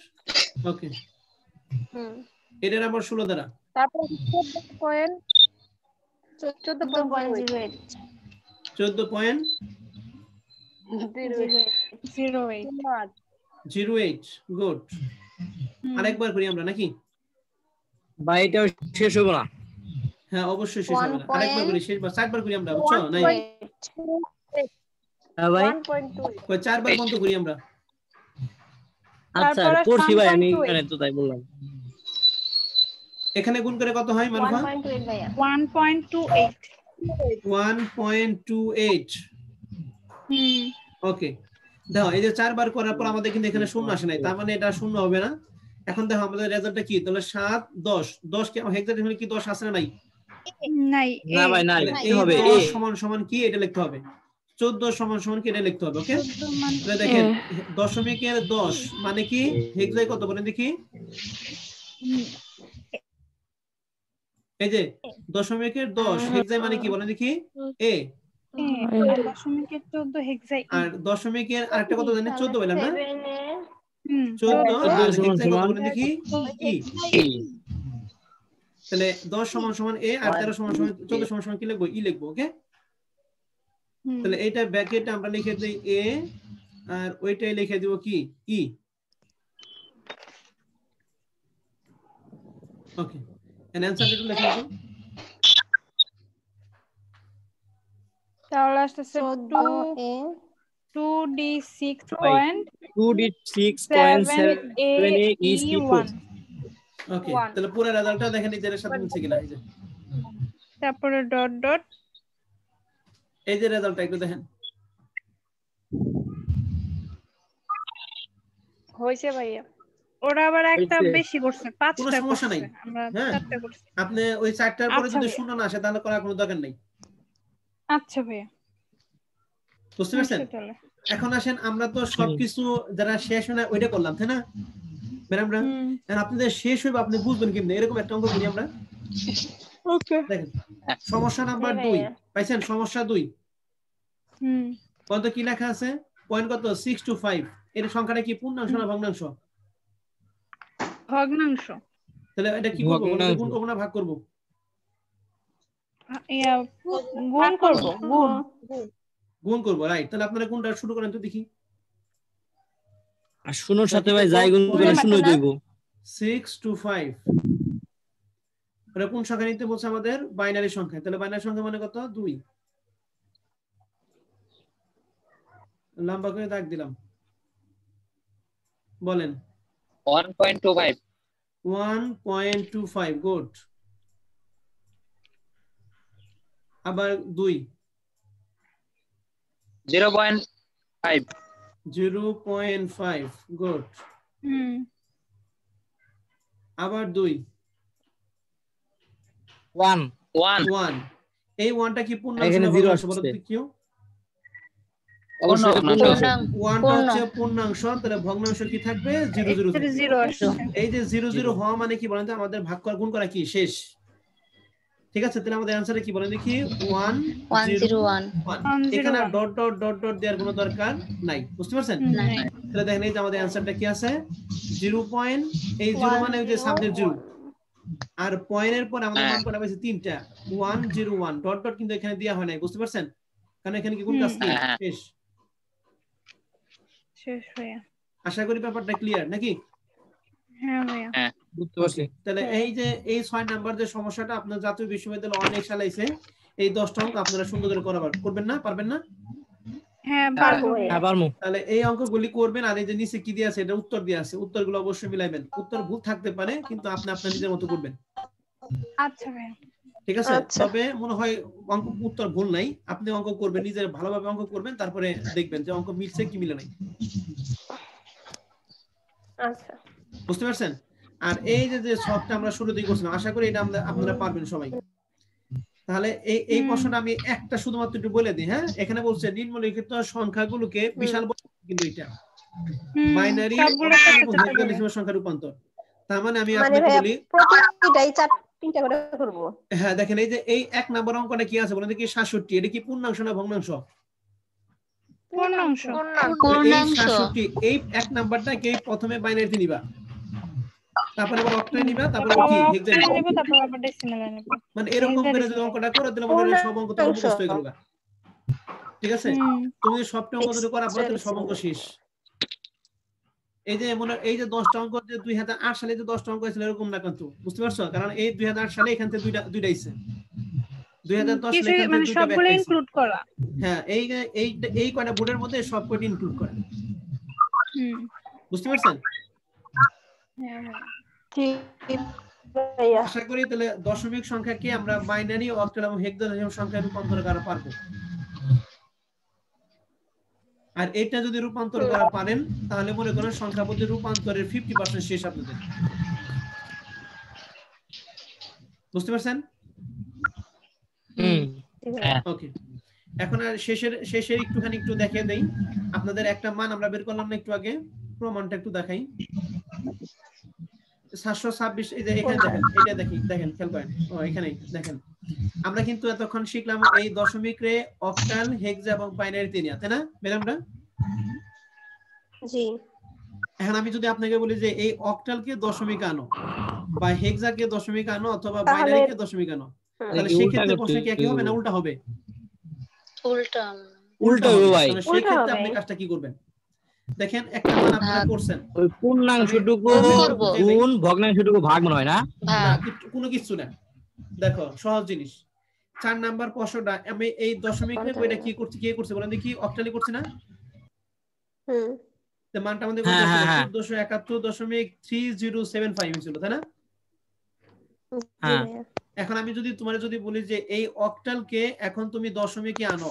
ওকে, এটার আবার 16 দ্বারা। তারপর 14.08 14.08। গুড। আরেকবার করি আমরা নাকি? ভাই এটাও শেষ হবে না। হ্যাঁ, অবশ্যই শেষ হবে না। আরেকবার করি, শেষবার 4বার করি আমরা, বুঝছো? নাই হ্যাঁ ভাই। 1.2 4বার বন্ধ করি আমরা। আচ্ছা তারপরে করছি ভাই আমি 1.28 এখানে তো তাই বললাম। এখানে গুণ করে কত হয় মারুফা? 1.8 ভাইয়া 1.28 1.28। ওকে, দেখো এই যে 4 বার করার পর আমাদের কিন্তু এখানে শূন্য আসে নাই, তার মানে এটা শূন্য হবে না। এখন দেখো আমাদের রেজাল্টটা কি, তাহলে 7 10 10 কি হেক্সাডেসিমালে কি 10 আছে না নাই? নাই না ভাই নাই, এই হবে 10 সমান সমান কি এটা লিখতে হবে, 14 সমান সমান কি এটা লিখতে হবে। ওকে, 14 মান তাহলে দেখেন দশমিকের 10 মানে কি হেক্সায় কত বলেন দেখি? এই যে দশমিকের 10 হেক্সায় মানে কি বলেন দেখি? এ। আর দশমিকের 14 হেক্সায় আর দশমিকের আরেকটা কত জানেন? 14 বললাম না? 14 14 আর সমান হেক্সায় কত সমান বলেন দেখি? ই। তাহলে 10 সমান সমান এ আর 13 সমান সমান 14 সমান সমান কি লিখবো? ই লিখবো। ওকে, তাহলে এইটা ব্র্যাকেটে আমরা লিখে দেই এ আর ওইটাই লিখে দিব কি? ই। ওকে, এন্ড অ্যানসারটা একটু লিখুন তো। তাহলে আসতেছে 2d6.781 ওকে, তাহলে পুরো রেজাল্টটা দেখেন নিজের সাথে মিলছে কিনা। এই যে তারপরে ডট ডট এই যে রেজাল্টটা একটু দেখেন। হয়েছে ভাইয়া। ওরা আবার একটা বেশি করছে, কোনো 5টা সমস্যা করছে, নাই। আমরা হ্যাঁ, 4টা করছি। আপনি ওই 4টার পরে আচ্ছা যদি ভাইয়া। শূন্য না আসে তাহলে করার কোনো দরকার নাই। আচ্ছা ভাইয়া, বুঝতে পারছেন? তাহলে এখন আসেন আমরা তো সবকিছু যারা শেষ হয় না ওইটা করলাম, তাই না ম্যাডাম? এখন আপনাদের শেষ হইবে আপনি বুঝবেন কেমনে? এরকম একটা অঙ্ক করি আমরা। ওকে, দেখেন সমস্যা নাম্বার 2 পাইছেন? সমস্যা 2 কত কি লেখা আছে? পয়েন্ট কত? 6 to 5। এর সংখ্যাটা কি পূর্ণাংশ না ভগ্নাংশ? ভগ্নাংশ। তাহলে এটা কি করব? গুণ করব না ভাগ করব? গুণ করব, গুণ করব, রাইট। তাহলে আপনারা কোনটা শুরু করেন তো দেখি। আর শূন্যর সাথে ভাই যাই গুণ করে শূন্য হইব। 6 to 5 এটা কোন সংখ্যা নিতে বলছে আমাদের? বাইনারি সংখ্যা। তাহলে বাইনারি সংখ্যা মানে কত? 2। লম্বা করে দাগ দিলাম, বলেন। 1.25 1.25 গুড। আবার 2 0.5 0.5 গুড। আবার 2 1 1। এই 1টা কি পূর্ণাংশ এখানে না 0 ভগ্নাংশ বলো আসছে। তো কিউ? অবশ্যই পূর্ণাংশ। 1টা হচ্ছে পূর্ণাংশ, তাহলে ভগ্নাংশ কি থাকবে? 0 0 0 আসছে। এই যে 0 0 হওয়া মানে কি বলেন তো? আমাদের ভাগ করা গুণ করা কি শেষ। ঠিক আছে, তাহলে আমাদের অ্যানসারে কি বলেন দেখি? 1 0 1। এখানে ডট ডট ডট ডট দেওয়ার কোনো দরকার নাই। বুঝতে পারছেন? তাহলে দেখেন এই যে আমাদের অ্যানসারটা কি আছে? 0. এই 0 মানে ওই যে সাবজেক্ট 0 আর পয়েন্টের পর আমাদের মান করা হয়েছে 3টা 1 0 1 ডট ডট কিন্তু এখানে দেওয়া হয় নাই। বুঝতে পারছেন? কারণ এখানে কি কোন কাজ নেই, শেষ। শেষ ভাইয়া। আশা করি ব্যাপারটা ক্লিয়ার নাকি? হ্যাঁ ভাইয়া, বুঝতে পারছি। তাহলে এই যে এই 6 নাম্বার যে সমস্যাটা আপনার জাতীয় বিশ্ববিদ্যালয় অনেক সালাইছে, এই 10টা অঙ্ক আপনারা সুন্দর করে করবেন না? পারবেন না? হ্যাঁ পারবো। তাহলে এই অঙ্কগুলি করবেন। আর এই যে নিচে কি দিয়ে আছে? এটা উত্তর দিয়ে আছে, উত্তরগুলো অবশ্যই মিলাইবেন। উত্তর ভুল থাকতে পারে কিন্তু আপনি আপনার নিজের মতো করবেন। আচ্ছা ভাইয়া, ঠিক আছে? তবে মনে হয় অঙ্ক উত্তর ভুল নাই, আপনি অঙ্ক করবেন, নিজের ভালোভাবে অঙ্ক করবেন, তারপরে দেখবেন যে অঙ্ক মিলছে কি মিলে নাই। আচ্ছা, বুঝতে পারছেন? আর এই যে সবটা আমরা শুরুতেই করছিলাম, আশা করি এটা আপনারা পারবেন সবাই। তাহলে এই প্রশ্নটা আমি একটা শুধুমাত্র একটু বলে দিই। হ্যাঁ, এখানে বলছে নিম্নলিখিত সংখ্যাগুলোকে বিশাল কিন্তু এটা বাইনারি হেক্সাডেসিমাল সংখ্যা রূপান্তর। তার মানে আমি আপনাকে বলি প্রতিটাই 4-3টা করে করব। হ্যাঁ, দেখেন এই যে এই 1 নম্বর অঙ্কটা কি আছে বলেন দেখি? 67। এটা কি পূর্ণাংশ না ভগ্নাংশ? পূর্ণাংশ। এই 67 এই 1 নাম্বারটাকে প্রথমে বাইনারিতে নিবা, তারপরে আবার অক্টালে নিবা, তারপরে কি হেক্সাডেসিমাল নেব, তারপর আবার ডেসিমালে নেব। মানে এরকম করে যদি অঙ্কটা করে দিলে মনে হয় সব অঙ্ক তো মুখস্থ হয়ে গেল। ঠিক আছে? তুমি যদি সবটা অঙ্ক যদি করার পরে তাহলে সব অঙ্ক শেষ। এই যে মনে এই যে 10টা অঙ্ক যে 2008 সালে যে 10টা অঙ্ক হয়েছিল এরকম না কিন্তু। বুঝতে পারছো? কারণ এই 2008 সালে এখান থেকে দুইটা আইছে। 2010 সালে এখান থেকে দুইটা সবগুলো ইনক্লুড করা। হ্যাঁ, এই কয়টা বোর্ডের মধ্যে সব কয়টা ইনক্লুড করা। বুঝতে পারছেন? জি ভাইয়া। আশা করি তাহলে দশমিক সংখ্যাকে আমরা বাইনারি, অক্টাল এবং হেক্সাডেসিমাল সংখ্যায় রূপান্তর করা পারবো। আর এটা যদি রূপান্তর করা পারেন তাহলে মনে করেন সংখ্যা পদ্ধতি রূপান্তরের 50% শেষ আপনাদের। বুঝতে পারছেন? ওকে, এখন আর শেষের একটুখানি একটু দেখিয়ে দেই আপনাদের। একটা মান আমরা বের করলাম না একটু আগে, প্রমাণটা একটু দেখাই। 726, এই যে এখানে দেখেন, এটা দেখেন খেয়াল করেন, ও এখানে দেখেন আমরা কিন্তু এতক্ষণ শিখলাম এই দশমিক রে অক্টাল, হেক্সা এবং বাইনারিতে নিয়ে, তাই না ম্যাডামরা? জি। এখন আমি যদি আপনাকে বলি যে এই অক্টালকে দশমিক আনো বা হেক্সাকে দশমিক আনো অথবা বাইনারিকে দশমিক আনো, তাহলে সেই ক্ষেত্রে প্রশ্ন কি একই হবে না উল্টা হবে? উল্টা হবে ভাই। তাহলে সেই ক্ষেত্রে আপনি কাজটা কি করবেন? দেখেন একটা মান আপনারা করছেন, ওই পূর্ণাংশটুকু গুণ ভগ্নাংশটুকু ভাগ মনে হয় না? না, কোনো কিছু না। দেখো সহজ জিনিস, 4 নাম্বার প্রশ্নটা আমি এই দশমিক রে কইটা কি করছে বলেন দেখি, অক্টালি করছে না? তো মানটা আমাদের কত ছিল? 1471.3075 ছিল, তাই না? হ্যাঁ। এখন আমি যদি তোমারে যদি বলি যে এই অক্টালকে এখন তুমি দশমিকে আনো,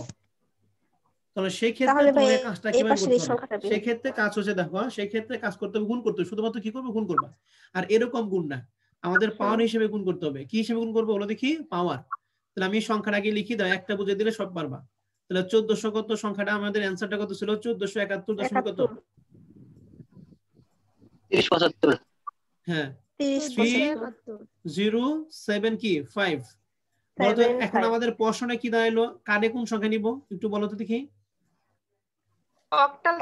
তাহলে সেই ক্ষেত্রে তোমার কাজটা কিভাবে করতে হবে? সেই ক্ষেত্রে কাজ হচ্ছে, দেখো সেই ক্ষেত্রে কাজ করতে হবে গুণ করতে হবে, শুধুমাত্র কি করবে? গুণ করবা। আর এরকম গুণ না, আমাদের পাওয়ার হিসেবে গুণ করতে হবে। কি হিসেবে গুণ করবো বলো দেখি? পাওয়ার। তাহলে আমি সংখ্যাটা আগে লিখি দাও, একটা বুঝে দিলে সব পারবা। তাহলে 1400 কত সংখ্যাটা, আমাদের অ্যানসারটা কত ছিল? 1471 কত? 3075। হ্যাঁ, 307 কি 5 বলতো। এখন আমাদের প্রশ্নে কি দাঁড়ালো? কারে কোন সংখ্যা নিব একটু বলো তো দেখি। অক্টাল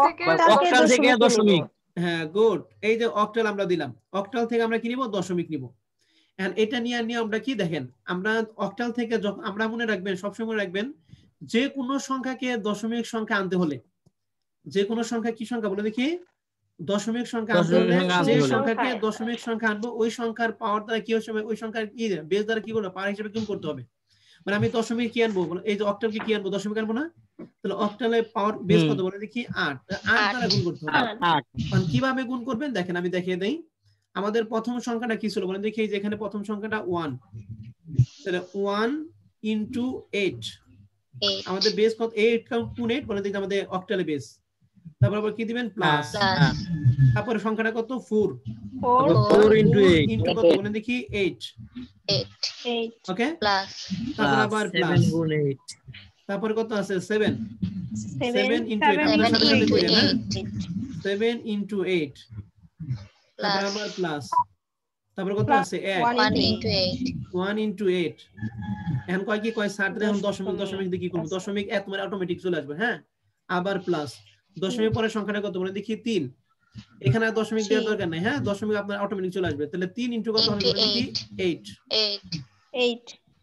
থেকে দশমিক। হ্যাঁ, গুড। এই যে অক্টাল আমরা দিলাম, অক্টাল থেকে আমরা কি নিব? দশমিক নিব। এন্ড এটা নিয়ে আমরা কি দেখেন, আমরা অক্টাল থেকে যখন আমরা মনে রাখবেন, সবসময় রাখবেন, যে কোনো সংখ্যাকে দশমিক সংখ্যা আনতে হলে, যে কোনো সংখ্যা কি সংখ্যা বলে দেখি? দশমিক সংখ্যা আনতে হলে যে সংখ্যাকে দশমিক সংখ্যা আনবো ওই সংখ্যার পাওয়ার দ্বারা কি হবে? ওই সংখ্যার কি বেস দ্বারা কি করবো? পাওয়ার হিসেবে গুণ করতে হবে। মানে আমি দশমিক কি আনবো? এই যে অক্টালকে কি আনবো? দশমিক আনবো না? তাহলে অক্টালের পাওয়ার বেস কত বলে দেখি? 8 দ্বারা গুণ করতে হবে। কারণ কিভাবে গুণ করবেন দেখেন, আমি দেখিয়ে দেই। আমাদের প্রথম সংখ্যাটা কি ছিল বলেন দেখি? এই যে এখানে প্রথম সংখ্যাটা 1, তাহলে 1 into 8, আমাদের বেস কত? 8 গুণ 8 বলে দেখি আমাদের অক্টালের বেস। তারপর আবার কি দিবেন? প্লাস। তারপর সংখ্যাটা কত? 4 into 8 into কত বলেন দেখি? 8 ওকে, প্লাস। তারপর আবার প্লাস, তারপর কত আছে? 7 into 8, আপনার সাথে সাথে করি না? 7 into 8, তারপর আবার প্লাস, তারপর কত আছে? 1 into 8। এখন কয় কি কয়? 60 এখন দশমিক দিয়ে কি করব? দশমিক তোমার অটোমেটিক চলে আসবে। হ্যাঁ, আবার প্লাস, দশমিক পরের সংখ্যাটা কত বলে দেখি? 3। এখানে আর দশমিক দেওয়ার দরকার নাই। হ্যাঁ, দশমিক আপনার অটোমেটিক চলে আসবে। তাহলে 3 ইনটু কত হবে বলে দেখি? 8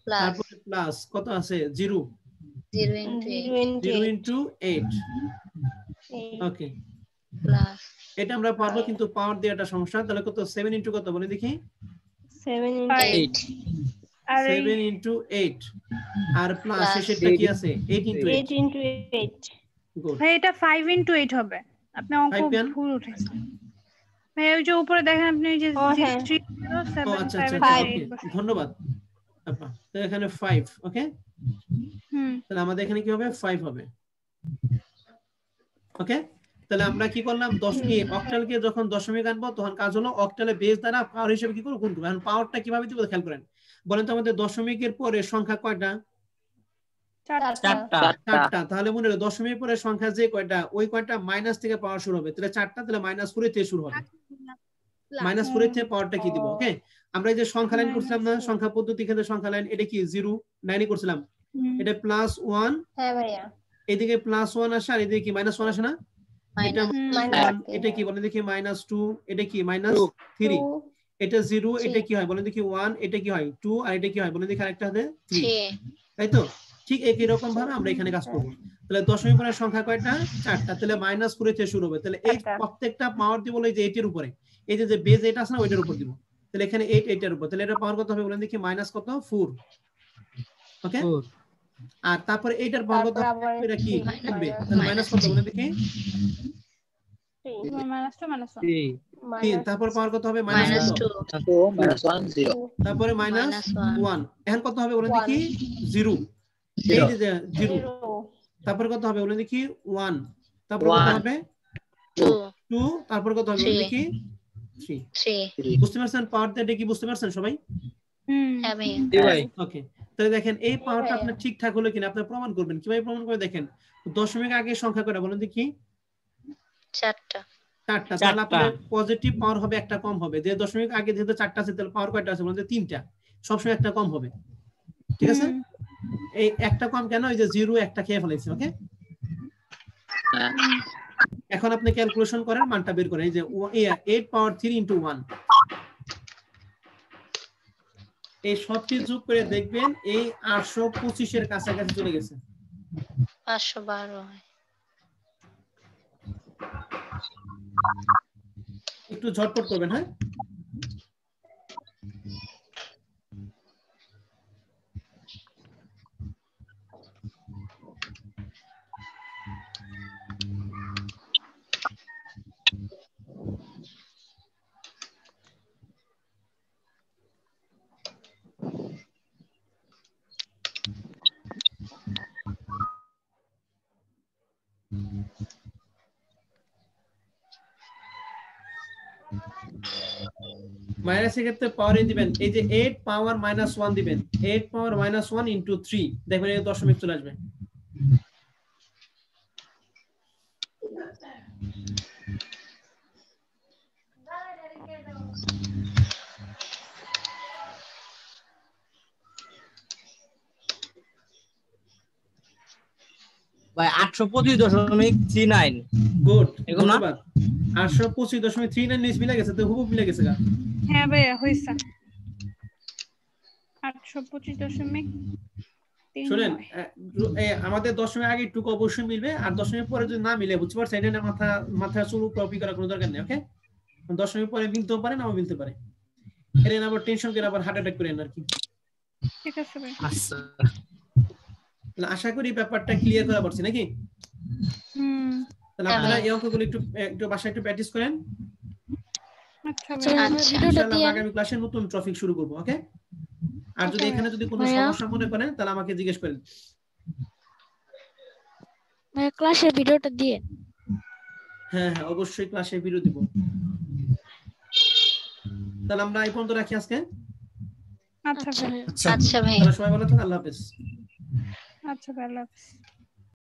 তারপর প্লাস কত আছে? 0 into 8 ওকে, প্লাস। এটা আমরা পারবো, কিন্তু পাওয়ার দেওয়াটা সমস্যা। তাহলে কত? 7 ইনটু কত বলে দেখি? 7 into 8 আর প্লাস শেষেরটা কি আছে? 8 into 8 গুড। ভাই এটা 5 into 8 হবে। আপনি অঙ্ক ভুল উঠেছে ভাই। ওই যে উপরে দেখেন আপনি, ওই যে 307 ধন্যবাদ আপা। তো এখানে 5 ওকে, তাহলে আমাদের এখানে কি হবে? 5 হবে ওকে। তাহলে আমরা কি করলাম? অক্টালকে যখন দশমিক আনবো তখন কাজ হলো অক্টালের বেস দ্বারা পাওয়ার হিসেবে কি করব? গুণ করব। এখন পাওয়ারটা কিভাবে দিব খেয়াল করেন। বলেন তো আমাদের দশমিকের পরে সংখ্যা কয়টা? 4টা। তাহলে মনে রাখো দশমিকের পরে সংখ্যা যে কয়টা, ওই কয়টা মাইনাস থেকে পাওয়ার শুরু হবে। তাহলে 4টা, তাহলে -4 থেকে শুরু হবে। -4 থেকে পাওয়ারটা কি দিব? ওকে, আমরা এই যে সংখ্যা লাইন করছিলাম না, সংখ্যা পদ্ধতি ক্ষেত্রে সংখ্যা লাইন, এটা কি 0 9 করছিলাম। এটা +1, হ্যাঁ ভাইয়া, এদিকে +1 আসে আর এদিকে কি -1 আসে না? এটা -1, এটা কি বলেন দেখি? -2, এটা কি -3, এটা 0, এটা কি হয় বলেন দেখি? 1, এটা কি হয়? 2, আর এটা কি হয় বলেন দেখি? আরেকটা হবে 3, তাই তো? ঠিক একই রকম ভাবে আমরা এখানে কাজ করব। তাহলে দশমিক পরের সংখ্যা কয়টা? 4টা। তাহলে -4 থেকে শুরু হবে। তাহলে এই প্রত্যেকটা পাওয়ার দিব এই যে 8 এর উপরে, এই যে বেস 8 আছে না, ওইটার উপর দিব। তাহলে এখানে 8 এর উপর, তাহলে এটা পাওয়ার কত হবে বলেন দেখি? মাইনাস কত? 4 ওকে। আর তারপরে এইটার পাওয়ার কত? এটা কি থাকবে? তাহলে মাইনাস কত বলেন দেখি? -2 -1 3 তারপর পাওয়ার কত হবে -2 -1 0 তারপরে -1 এখন কত হবে বলেন দেখি 0 এই যে 0 তারপর কত হবে বলেন দেখি 1 তারপর কত হবে 2 তারপর কত হবে বলেন দেখি 3 বুঝতে পারছেন পাওয়ার দ্যাট কি বুঝতে পারছেন সবাই হ্যাঁ ভাই ওকে তাহলে দেখেন এই পাওয়ারটা আপনার ঠিকঠাক হলো কিনা আপনি প্রমাণ করবেন কিভাবে প্রমাণ করে দেখেন দশমিক আগে সংখ্যা কয়টা বলেন দেখি 4টা তাহলে আপনার পজিটিভ পাওয়ার হবে একটা কম হবে যে দশমিক আগে যেহেতু 4টা আছে তাহলে পাওয়ার কয়টা আছে বলেন 3টা সবসময় একটা কম হবে ঠিক আছে এই একটা কম কেন এই যে 0 একটা খেয়ে ফেলেছে ওকে এখন আপনি ক্যালকুলেশন করেন মানটা বের করেন এই যে 8 পাওয়ার 3 ইনটু 1 এই সবটি যোগ করে দেখবেন এই 825 এর কাছাকাছি চলে গেছে 512 হয় একটু ঝটপট করবেন হ্যাঁ মাইনাসের ক্ষেত্রে পাওয়ারে দিবেন এই যে 8 পাওয়ার -1 দিবেন 8 পাওয়ার -1 ইনটু 3 দেখবেন এই দশমিক চলে আসবে ভাই 825.39 গুড এগুলো না? ধন্যবাদ 825.39 নিচ মিলে গেছে তো হুবহু মিলে গেছে গা হ্যাঁ ভাইয়া হইছে 825.39 শুনেন আমাদের দশমিক আগে একটু অবশ্যই মিলবে আর দশমিক পরে যদি না মিলে বুঝতে পারছেন এটা মাথা চুল কপি করার কোনো দরকার নেই ওকে দশমিক পরে মিলতেও পারে নাও মিলতে পারে এর আবার টেনশন করে আবার হার্ট অ্যাটাক করেন আর কি ঠিক আছে ভাই আচ্ছা তাহলে আশা করি ব্যাপারটা ক্লিয়ার করা পারছি নাকি তাহলে আপনারা এই অঙ্কগুলো একটু বাসায় একটু প্র্যাকটিস করেন আচ্ছা ইনশাআল্লাহ আগামী ক্লাসে নতুন টপিক শুরু করব ওকে আর যদি এখানে যদি কোনো সমস্যা মনে করেন তাহলে আমাকে জিজ্ঞেস করেন ভাই ক্লাসের ভিডিওটা দিয়ে হ্যাঁ হ্যাঁ অবশ্যই ক্লাসে ভিডিও দিব তাহলে আমরা এই পর্যন্ত রাখি আজকে আচ্ছা ভাই আচ্ছা ভাই তাহলে সবাই ভালো থাকুন আল্লাহ হাফেজ আচ্ছা ভাই আল্লাহ হাফেজ